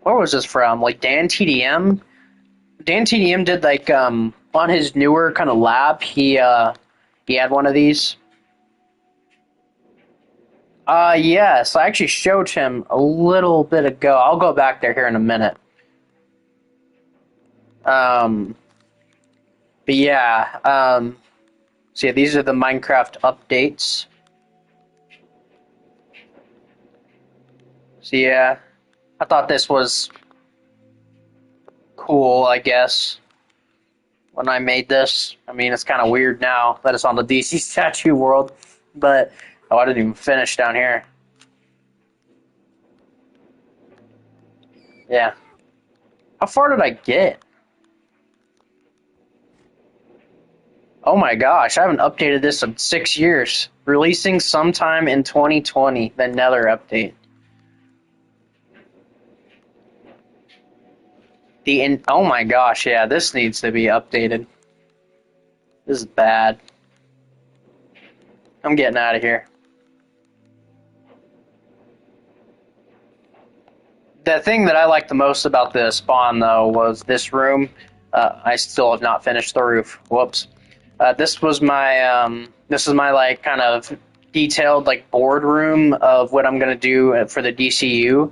Speaker 2: where was this from? Like Dan TDM. Dan TDM did like on his newer kind of lab. He had one of these. Yes, I actually showed him a little bit ago. I'll go back there here in a minute. But yeah, so yeah, these are the Minecraft updates. So yeah, I thought this was cool, I guess, when I made this. I mean, it's kind of weird now that it's on the DC Statue World, But, oh, I didn't even finish down here. Yeah. How far did I get? Oh my gosh, I haven't updated this in 6 years. Releasing sometime in 2020, the Nether update. Oh my gosh, yeah, this needs to be updated. This is bad. I'm getting out of here. The thing that I liked the most about the spawn, though, was this room. I still have not finished the roof. Whoops. This was my this is my like kind of detailed like board room of what I'm gonna do for the DCU.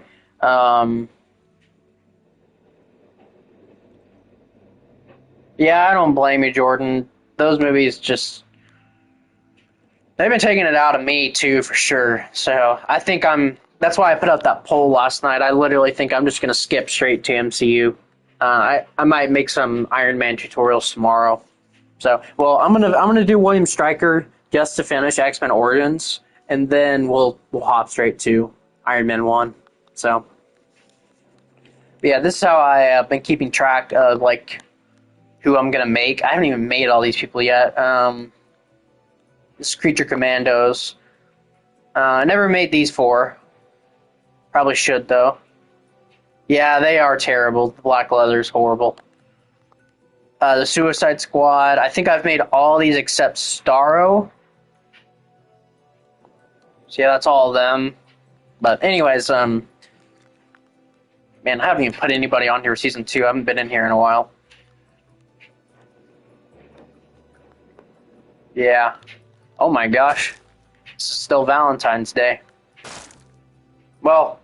Speaker 2: Yeah, I don't blame you, Jordan. Those movies just they've been taking it out of me too, for sure. So I think I'm. That's why I put out that poll last night. I literally think I'm just gonna skip straight to MCU. I might make some Iron Man tutorials tomorrow. So well, I'm gonna do William Stryker just to finish X-Men Origins, and then we'll hop straight to Iron Man 1. So but yeah, this is how I have been keeping track of like who I'm gonna make. I haven't even made all these people yet. This is Creature Commandos. I never made these four. Probably should though. Yeah, they are terrible. The black leather is horrible. The Suicide Squad. I think I've made all these except Starro. So yeah, that's all of them. But anyways, man, I haven't even put anybody on here season 2. I haven't been in here in a while. Yeah. Oh my gosh. This is still Valentine's Day. Well,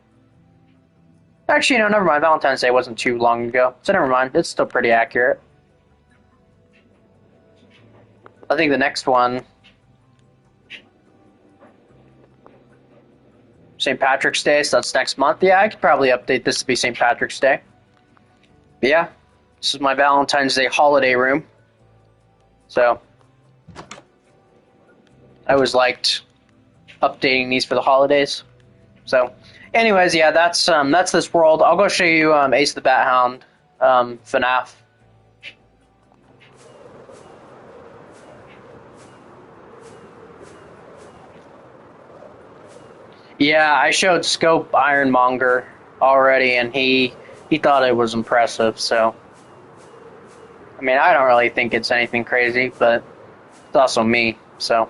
Speaker 2: actually, no, never mind. Valentine's Day wasn't too long ago. So never mind. It's still pretty accurate. I think the next one, St. Patrick's Day, so that's next month. Yeah, I could probably update this to be St. Patrick's Day. But yeah, this is my Valentine's Day holiday room. So I always liked updating these for the holidays. So anyways, yeah, that's this world. I'll go show you Ace the Bat Hound, FNAF. Yeah, I showed Scope Ironmonger already, and he thought it was impressive. So, I mean, I don't really think it's anything crazy, but it's also me. So,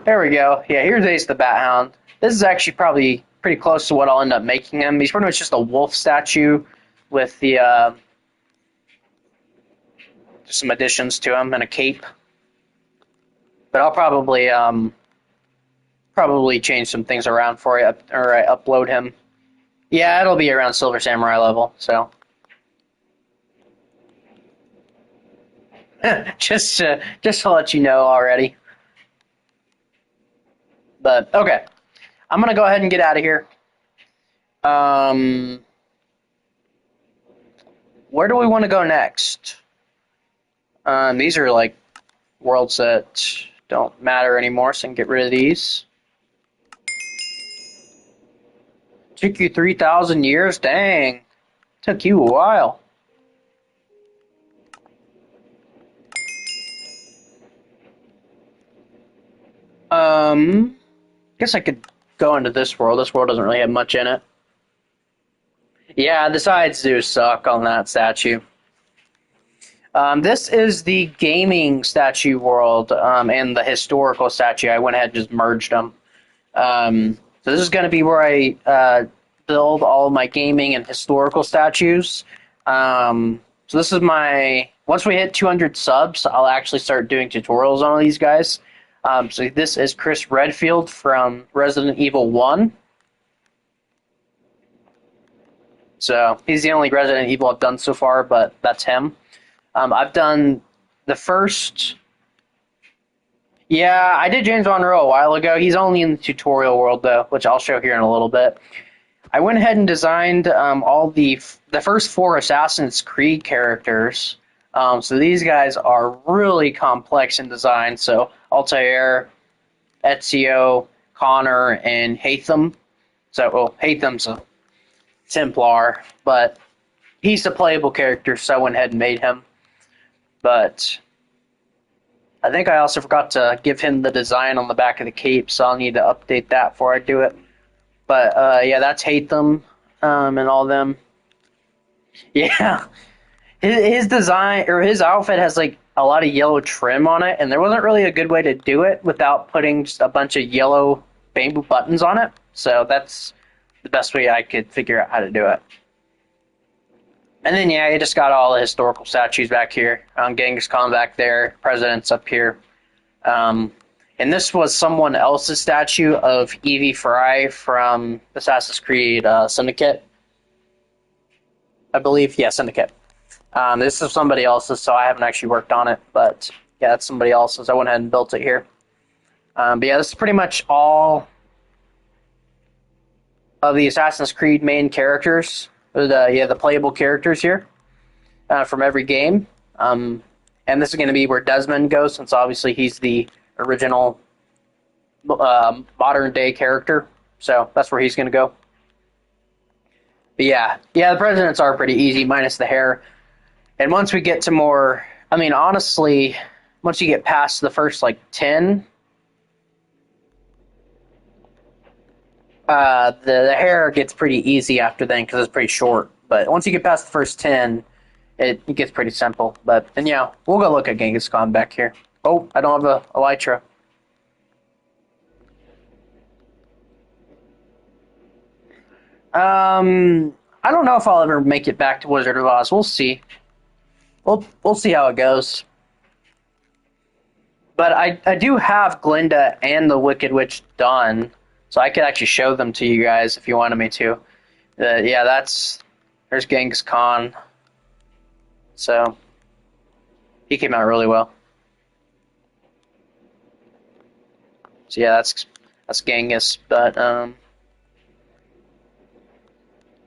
Speaker 2: there we go. Yeah, here's Ace the Bat Hound. This is actually probably pretty close to what I'll end up making him. He's pretty much just a wolf statue with the some additions to him and a cape. But I'll probably change some things around for you, or upload him. Yeah, it'll be around Silver Samurai level. So just to let you know already. But okay, I'm gonna go ahead and get out of here. Where do we want to go next? These are like worlds that don't matter anymore, so I can get rid of these. Took you 3,000 years? Dang. Took you a while. Guess I could go into this world. This world doesn't really have much in it. Yeah, the sides do suck on that statue. This is the gaming statue world and the historical statue. I went ahead and just merged them. So this is going to be where I build all of my gaming and historical statues. So this is my... Once we hit 200 subs, I'll actually start doing tutorials on all these guys. So this is Chris Redfield from Resident Evil 1. So he's the only Resident Evil I've done so far, but that's him. I've done the first... Yeah, I did James Monroe a while ago. He's only in the tutorial world, though, which I'll show here in a little bit. I went ahead and designed all the first 4 Assassin's Creed characters. So these guys are really complex in design. So Altair, Ezio, Connor, and Hatham. So, well, Hatham's a Templar, but he's a playable character, so I went ahead and made him. But I think I also forgot to give him the design on the back of the cape, so I'll need to update that before I do it. But yeah, that's Hatham and all them. Yeah, his design or his outfit has like a lot of yellow trim on it, and there wasn't really a good way to do it without putting just a bunch of yellow bamboo buttons on it. So that's the best way I could figure out how to do it. And then yeah, you just got all the historical statues back here. Genghis Khan back there, presidents up here. Um, and this was someone else's statue of Evie Fry from Assassin's Creed Syndicate. I believe, yeah, Syndicate. This is somebody else's, so I haven't actually worked on it, but yeah, that's somebody else's. I went ahead and built it here. But yeah, this is pretty much all of the Assassin's Creed main characters, the playable characters here from every game. And this is going to be where Desmond goes, since obviously he's the original modern day character. So that's where he's going to go. But yeah, the presidents are pretty easy, minus the hair. And once we get to more, I mean, honestly, once you get past the first like 10, the hair gets pretty easy after then because it's pretty short. But once you get past the first 10, it gets pretty simple. But and yeah, we'll go look at Genghis Khan back here. Oh, I don't have a elytra. I don't know if I'll ever make it back to Wizard of Oz. We'll see. We'll see how it goes. But I do have Glinda and the Wicked Witch done, so I could actually show them to you guys if you wanted me to. Yeah, there's Genghis Khan. So he came out really well. So yeah, that's Genghis, but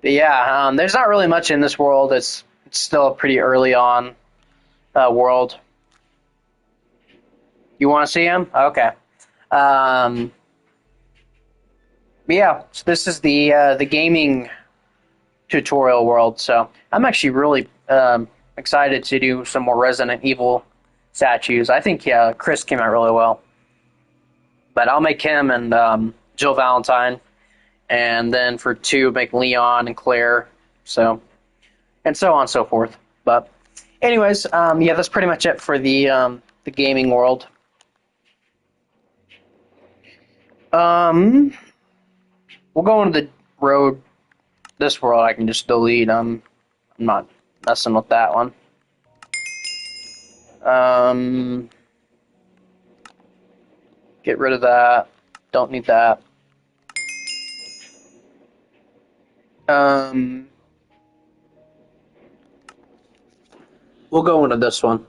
Speaker 2: yeah, there's not really much in this world. It's still a pretty early on world. You want to see him? Okay. Yeah, so this is the gaming tutorial world. So I'm actually really excited to do some more Resident Evil statues. I think Chris came out really well. But I'll make him and Jill Valentine, and then for 2 make Leon and Claire. So and so on and so forth. But anyways, yeah, that's pretty much it for the gaming world. We'll go into the road. This world I can just delete. I'm not messing with that one. Get rid of that. Don't need that. We'll go into this one.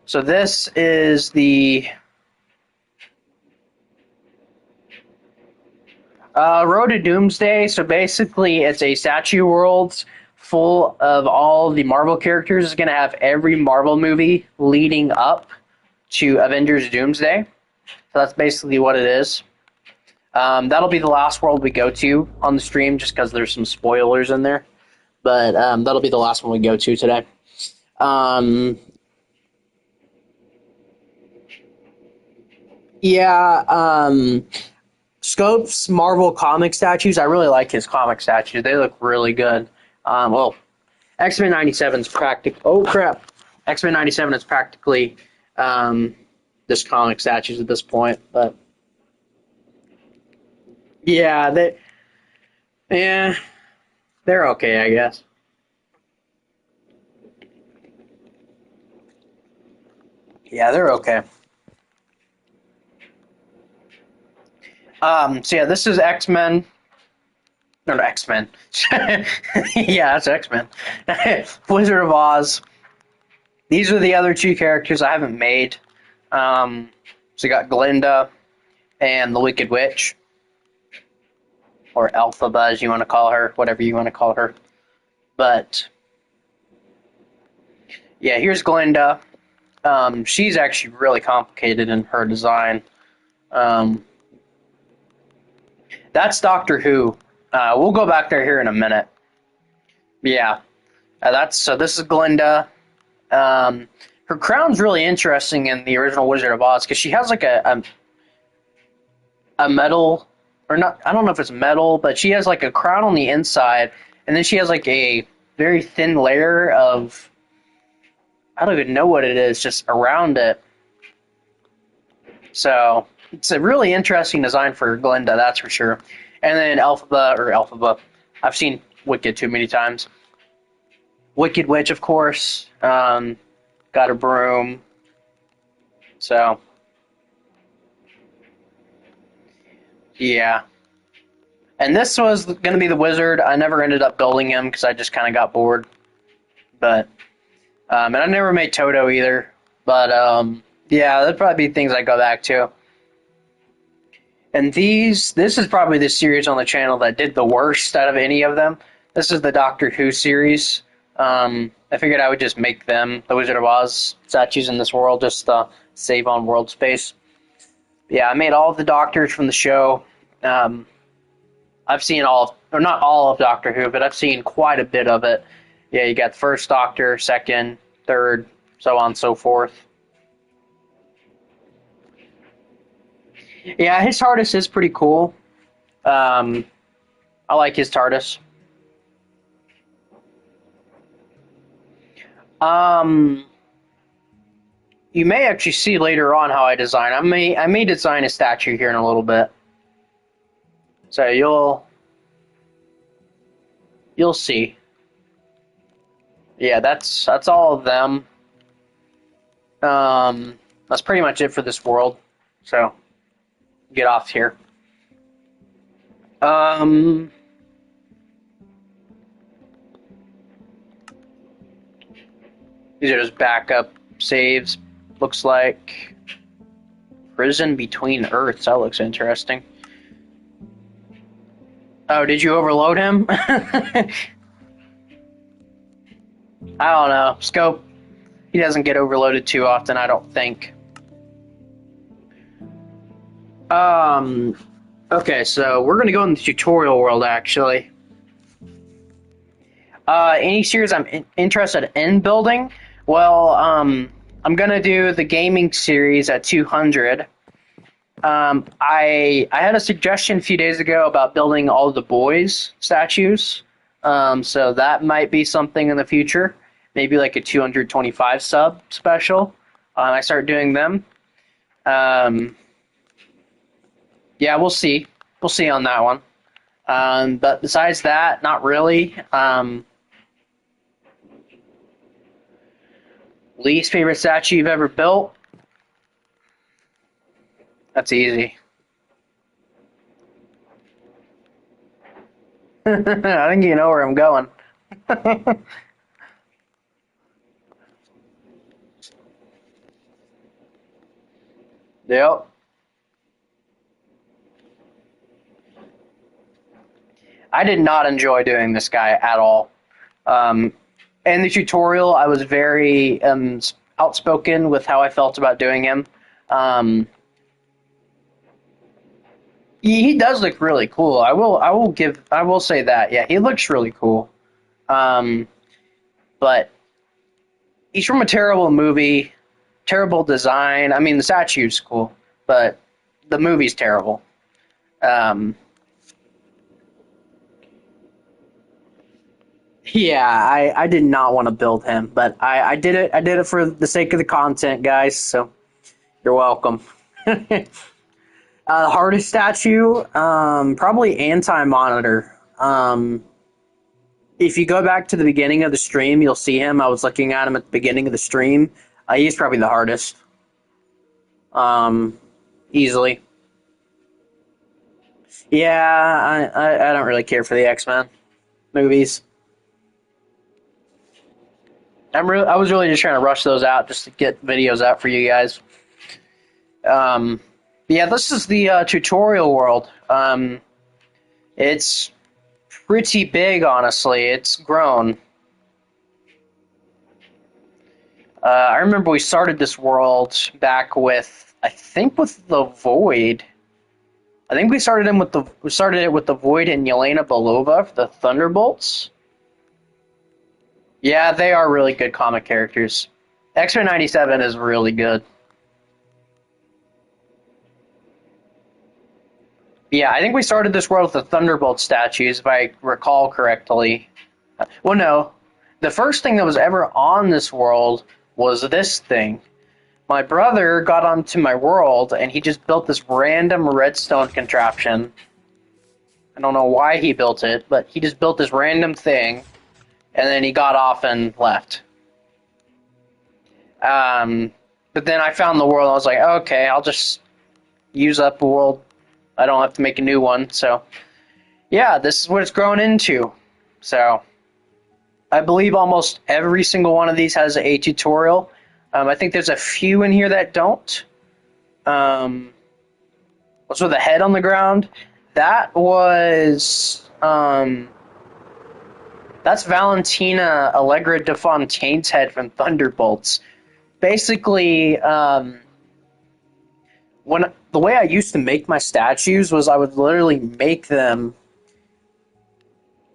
Speaker 2: So this is the Road to Doomsday. So basically, it's a statue world full of all the Marvel characters. It's going to have every Marvel movie leading up to Avengers Doomsday. So that's basically what it is. That'll be the last world we go to on the stream, just because there's some spoilers in there. But that'll be the last one we go to today. Yeah, Scope's Marvel comic statues. I really like his comic statues. They look really good. Well, X-Men 97 is practic. Oh crap! X-Men 97 is practically just comic statues at this point. But yeah, they're okay, I guess. Yeah, they're okay. So yeah, this is X-Men. No, X-Men. Yeah, that's X-Men. Wizard of Oz. These are the other 2 characters I haven't made. So you got Glinda and the Wicked Witch. or Elphaba, as you want to call her, whatever you want to call her. But yeah, here's Glinda. She's actually really complicated in her design. Um, that's Doctor Who. We'll go back there here in a minute. Yeah, that's so. This is Glinda. Her crown's really interesting in the original Wizard of Oz because she has like a metal, or not. I don't know if it's metal, but she has like a crown on the inside, and then she has like a very thin layer of, I don't even know what it is, just around it. So it's a really interesting design for Glinda, that's for sure. And then Elphaba. I've seen Wicked too many times. Wicked Witch, of course. Got a broom. So, yeah. And this was going to be the wizard. I never ended up building him because I just kind of got bored. But, and I never made Toto either. But, yeah, that'd probably be things I go back to. And this is probably the series on the channel that did the worst out of any of them. This is the Doctor Who series. I figured I would just make them the Wizard of Oz statues in this world, just to save on world space. Yeah, I made all of the Doctors from the show. I've seen or not all of Doctor Who, but I've seen quite a bit of it. Yeah, you got the first Doctor, second, third, so on and so forth. Yeah, his TARDIS is pretty cool. I like his TARDIS. You may actually see later on how I design. I may design a statue here in a little bit. So you'll see. Yeah, that's all of them. That's pretty much it for this world. So get off here. These are just backup saves. Looks like Prison Between Earths. That looks interesting. Oh, did you overload him? I don't know. Scope. He doesn't get overloaded too often, I don't think. Okay, so we're gonna go in the tutorial world, actually. Any series I'm interested in building? Well, I'm gonna do the gaming series at 200. I had a suggestion a few days ago about building all the boys statues. So that might be something in the future. Maybe like a 225 sub special. I start doing them. Yeah, we'll see. We'll see on that one. But besides that, not really. Least favorite statue you've ever built? That's easy. I think you know where I'm going. Yep. I did not enjoy doing this guy at all. In the tutorial, I was very outspoken with how I felt about doing him. He does look really cool. I will say that. Yeah, he looks really cool. But he's from a terrible movie, terrible design. I mean, the statue's cool, but the movie's terrible. Yeah, I did not want to build him, but I did it. I did it for the sake of the content, guys. So you're welcome. Hardest statue, probably Anti-Monitor. If you go back to the beginning of the stream, you'll see him. I was looking at him at the beginning of the stream. He's probably the hardest. Easily. Yeah, I don't really care for the X-Men movies. I was really just trying to rush those out just to get videos out for you guys. Yeah, this is the tutorial world. It's pretty big, honestly. It's grown. I remember we started this world back with, I think, with the Void. I think we started it with the Void and Yelena Belova for the Thunderbolts. Yeah, they are really good comic characters. X-Men 97 is really good. Yeah, I think we started this world with the Thunderbolt statues, if I recall correctly. Well, no. The first thing that was ever on this world was this thing. My brother got onto my world, and he just built this random redstone contraption. I don't know why he built it, but he just built this random thing, and then he got off and left. But then I found the world, and I was like, okay, I'll just use up the world. I don't have to make a new one, so... Yeah, this is what it's grown into. So, I believe almost every single one of these has a tutorial. I think there's a few in here that don't. What's with the head on the ground? That was... that's Valentina Allegra de Fontaine's head from Thunderbolts. Basically, when the way I used to make my statues was I would literally make them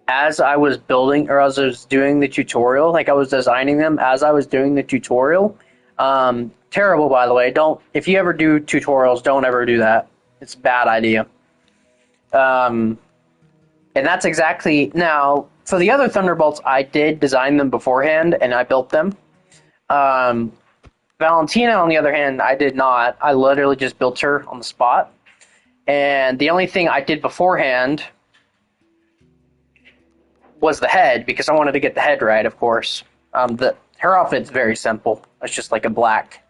Speaker 2: as I was building, or as I was doing the tutorial. Like, I was designing them as I was doing the tutorial. Terrible, by the way. If you ever do tutorials, don't ever do that. It's a bad idea. And that's exactly... Now, for the other Thunderbolts, I did design them beforehand, and I built them. Valentina, on the other hand, I did not. I literally just built her on the spot. And the only thing I did beforehand was the head, because I wanted to get the head right, of course. Her outfit's very simple. It's just like a black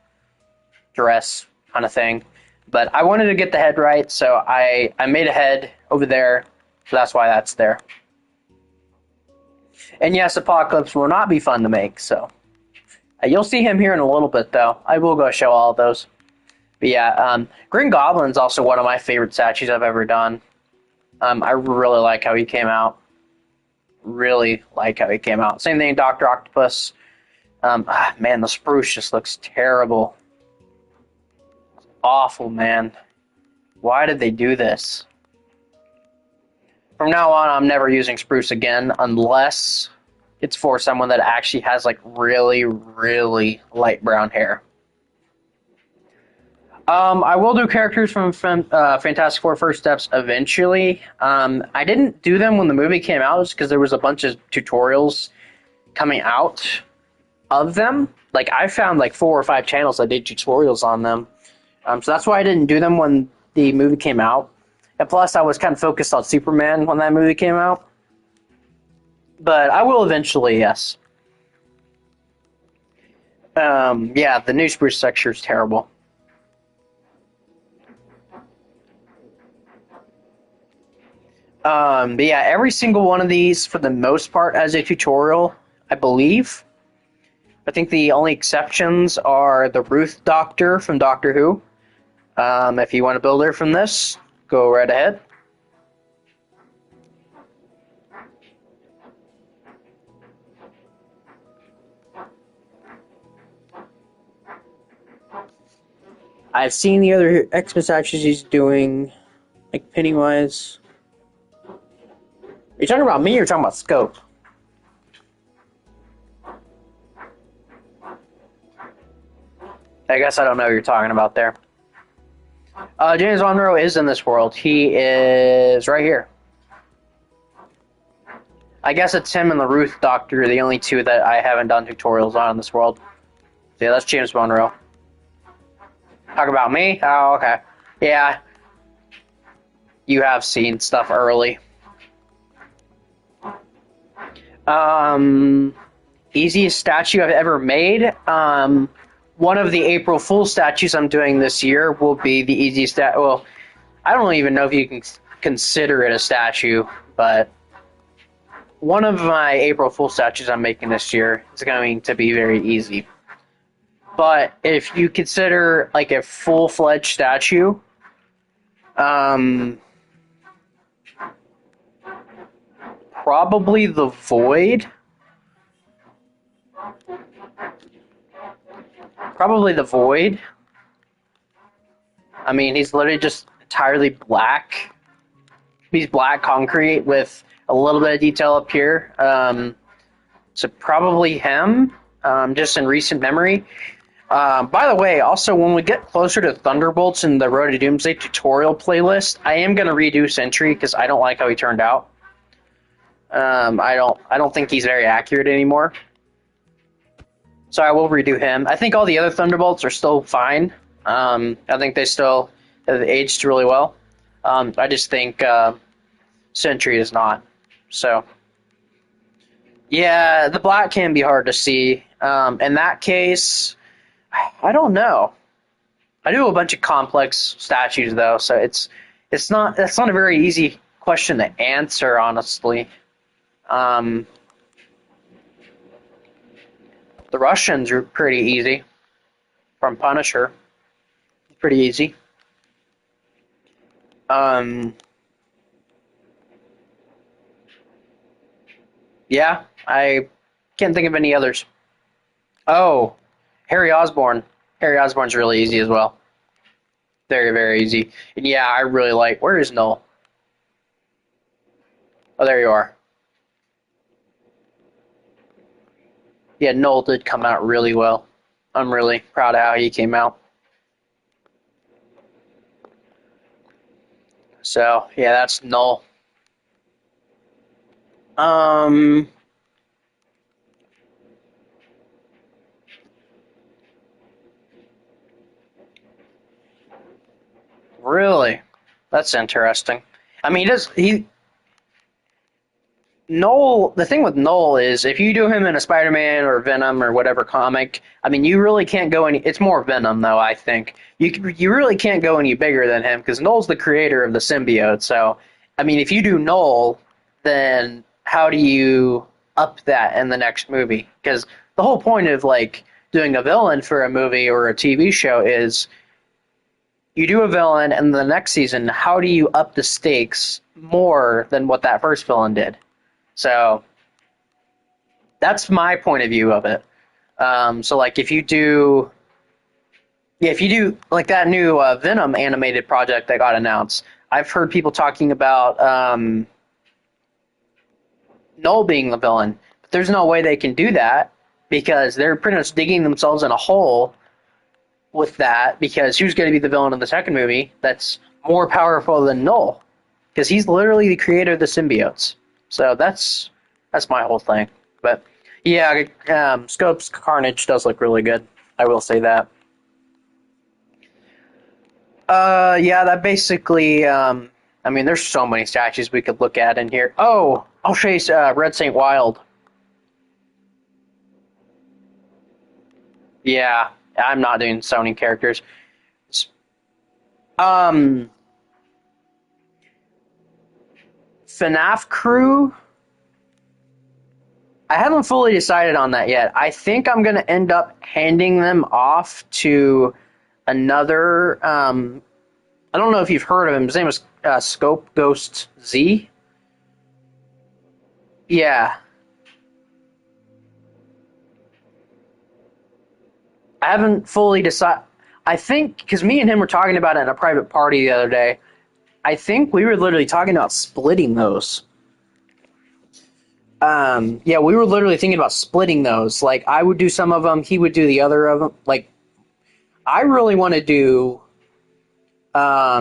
Speaker 2: dress kind of thing. But I wanted to get the head right, so I made a head over there, so that's why that's there. And yes, Apocalypse will not be fun to make, so... You'll see him here in a little bit, though. I will go show all of those. But yeah, Green Goblin's also one of my favorite statues I've ever done. I really like how he came out. Really like how he came out. Same thing, Dr. Octopus. Man, the spruce just looks terrible. Awful, man. Why did they do this? From now on, I'm never using spruce again, unless it's for someone that actually has, like, really, really light brown hair. I will do characters from Fantastic Four First Steps eventually. I didn't do them when the movie came out just because there was a bunch of tutorials coming out of them. Like, I found, like, 4 or 5 channels that did tutorials on them. So that's why I didn't do them when the movie came out. And plus, I was kind of focused on Superman when that movie came out. But I will eventually, yes. Yeah, the new spruce texture is terrible. But yeah, every single one of these, for the most part, has a tutorial, I believe. I think the only exceptions are the Ruth Doctor from Doctor Who. If you want to build her from this, go right ahead. I've seen the other X-Men statues he's doing, like Pennywise. Are you talking about me or talking about Scope? I guess I don't know what you're talking about there. James Monroe is in this world. He is right here. I guess it's him and the Ruth Doctor, the only two that I haven't done tutorials on in this world. So yeah, that's James Monroe. Talk about me? Oh, okay. Yeah. You have seen stuff early. Easiest statue I've ever made. One of the April Fool statues I'm doing this year will be the easiest well, I don't even know if you can consider it a statue, but one of my April Fool statues I'm making this year is going to be very easy. But if you consider like a full-fledged statue, probably the Void. Probably the Void. I mean, he's literally just entirely black. He's black concrete with a little bit of detail up here. So probably him, just in recent memory. By the way, also, when we get closer to Thunderbolts in the Road to Doomsday tutorial playlist, I am going to redo Sentry because I don't like how he turned out. I don't think he's very accurate anymore. So I will redo him. I think all the other Thunderbolts are still fine. I think they still have aged really well. I just think Sentry is not. So, yeah, the black can be hard to see. In that case, I don't know. I do a bunch of complex statues though, so it's not a very easy question to answer, honestly. The Russians are pretty easy. From Punisher, pretty easy. Yeah, I can't think of any others. Oh, Harry Osborn. Harry Osborn's really easy as well. Very, very easy. And yeah, I really like. Where is Null? Oh, there you are. Yeah, Null did come out really well. I'm really proud of how he came out. So, yeah, that's Null. Really? That's interesting. I mean, Noel, the thing with Noel is if you do him in a Spider-Man or Venom or whatever comic, I mean, you really can't go any. It's more Venom though, I think. You really can't go any bigger than him because Noel's the creator of the symbiote. So, I mean, if you do Noel, then how do you up that in the next movie? Because the whole point of like doing a villain for a movie or a TV show is you do a villain, and the next season, how do you up the stakes more than what that first villain did? So that's my point of view of it. So like if you do, yeah, if you do like that new Venom animated project that got announced, I've heard people talking about Null being the villain, but there's no way they can do that because they're pretty much digging themselves in a hole with that. Because who's going to be the villain in the second movie? That's more powerful than Null, because he's literally the creator of the symbiotes. So that's my whole thing. But yeah, Scope's Carnage does look really good. I will say that. Yeah, that basically. I mean, there's so many statues we could look at in here. Oh, I'll show you Red Saint Wild. Yeah, I'm not doing Sony characters. Um, FNAF crew. I haven't fully decided on that yet. I think I'm going to end up handing them off to another. I don't know if you've heard of him. His name is Scope Ghost Z. Yeah. I haven't fully decided. I think, because me and him were talking about it in a private party the other day, I think we were literally talking about splitting those. Yeah, we were literally thinking about splitting those. Like, I would do some of them, he would do the other of them. Like, I really want to do. I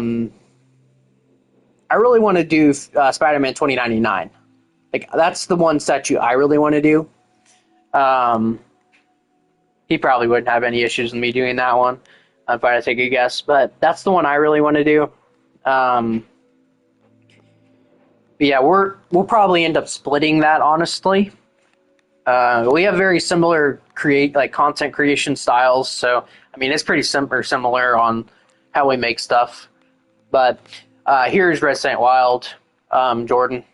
Speaker 2: really want to do Spider-Man 2099. Like, that's the one statue I really want to do. He probably wouldn't have any issues with me doing that one, if I had to take a guess. But that's the one I really want to do. But yeah, we'll probably end up splitting that, honestly. We have very similar content creation styles, so I mean it's pretty similar on how we make stuff. But here's Red Saint Wild, Jordan.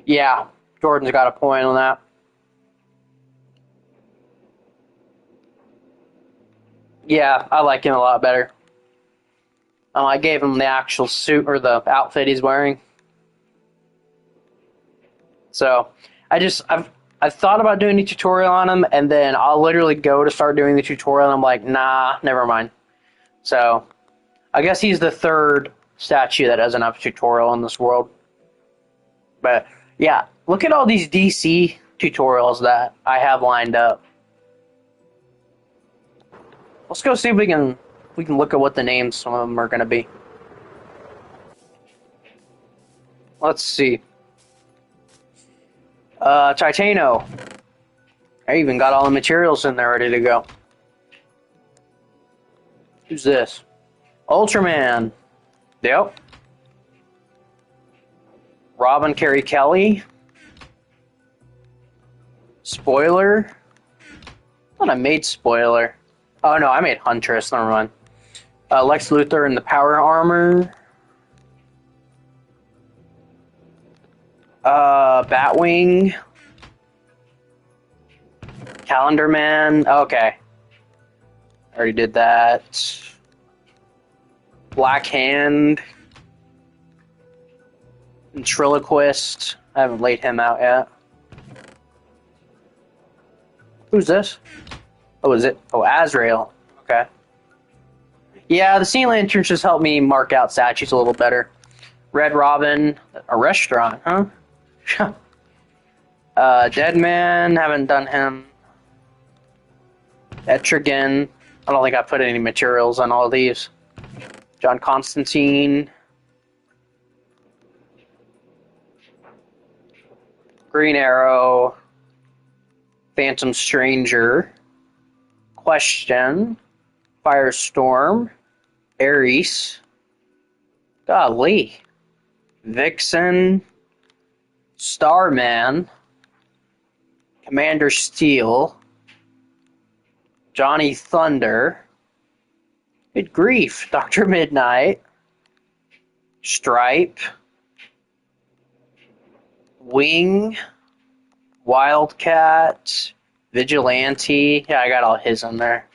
Speaker 2: Yeah, Jordan's got a point on that. Yeah, I like him a lot better. I gave him the actual suit or the outfit he's wearing. So I've thought about doing a tutorial on him, and then I'll literally go to start doing the tutorial, and I'm like, nah, never mind. So I guess he's the third statue that doesn't have a tutorial in this world. But yeah, look at all these DC tutorials that I have lined up. Let's go see if we can look at what the names some of them are going to be. Let's see. Titano. I even got all the materials in there ready to go. Who's this? Ultraman. Yep. Robin Carey Kelly. Spoiler. I thought I made Spoiler. Oh no, I made Huntress. Never mind. Lex Luthor in the power armor. Batwing. Calendar Man. Okay. Already did that. Black Hand. Ventriloquist. I haven't laid him out yet. Who's this? Oh, is it? Oh, Azrael. Okay. Yeah, the Sea Lanterns just helped me mark out statues a little better. Red Robin. A restaurant, huh? Dead Man. Haven't done him. Etrigan. I don't think I put any materials on all of these. John Constantine. Green Arrow. Phantom Stranger. Question. Firestorm. Ares. Golly. Vixen. Starman. Commander Steel. Johnny Thunder. Good grief. Dr. Midnight. Stripe. Wing. Wildcat. Vigilante. Yeah, I got all his in there.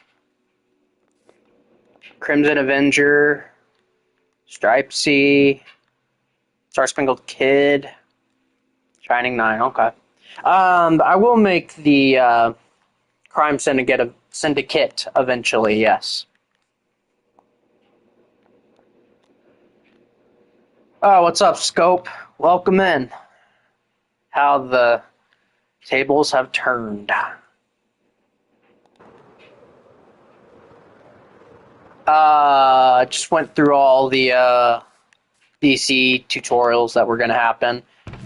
Speaker 2: Crimson Avenger. Stripesy. Star Spangled Kid. Shining 9, okay. I will make the Crime Syndicate eventually, yes. Oh, what's up, Scope? Welcome in. How the tables have turned. I just went through all the DC tutorials that were going to happen.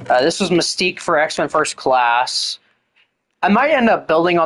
Speaker 2: This was Mystique for X-Men First Class. I might end up building on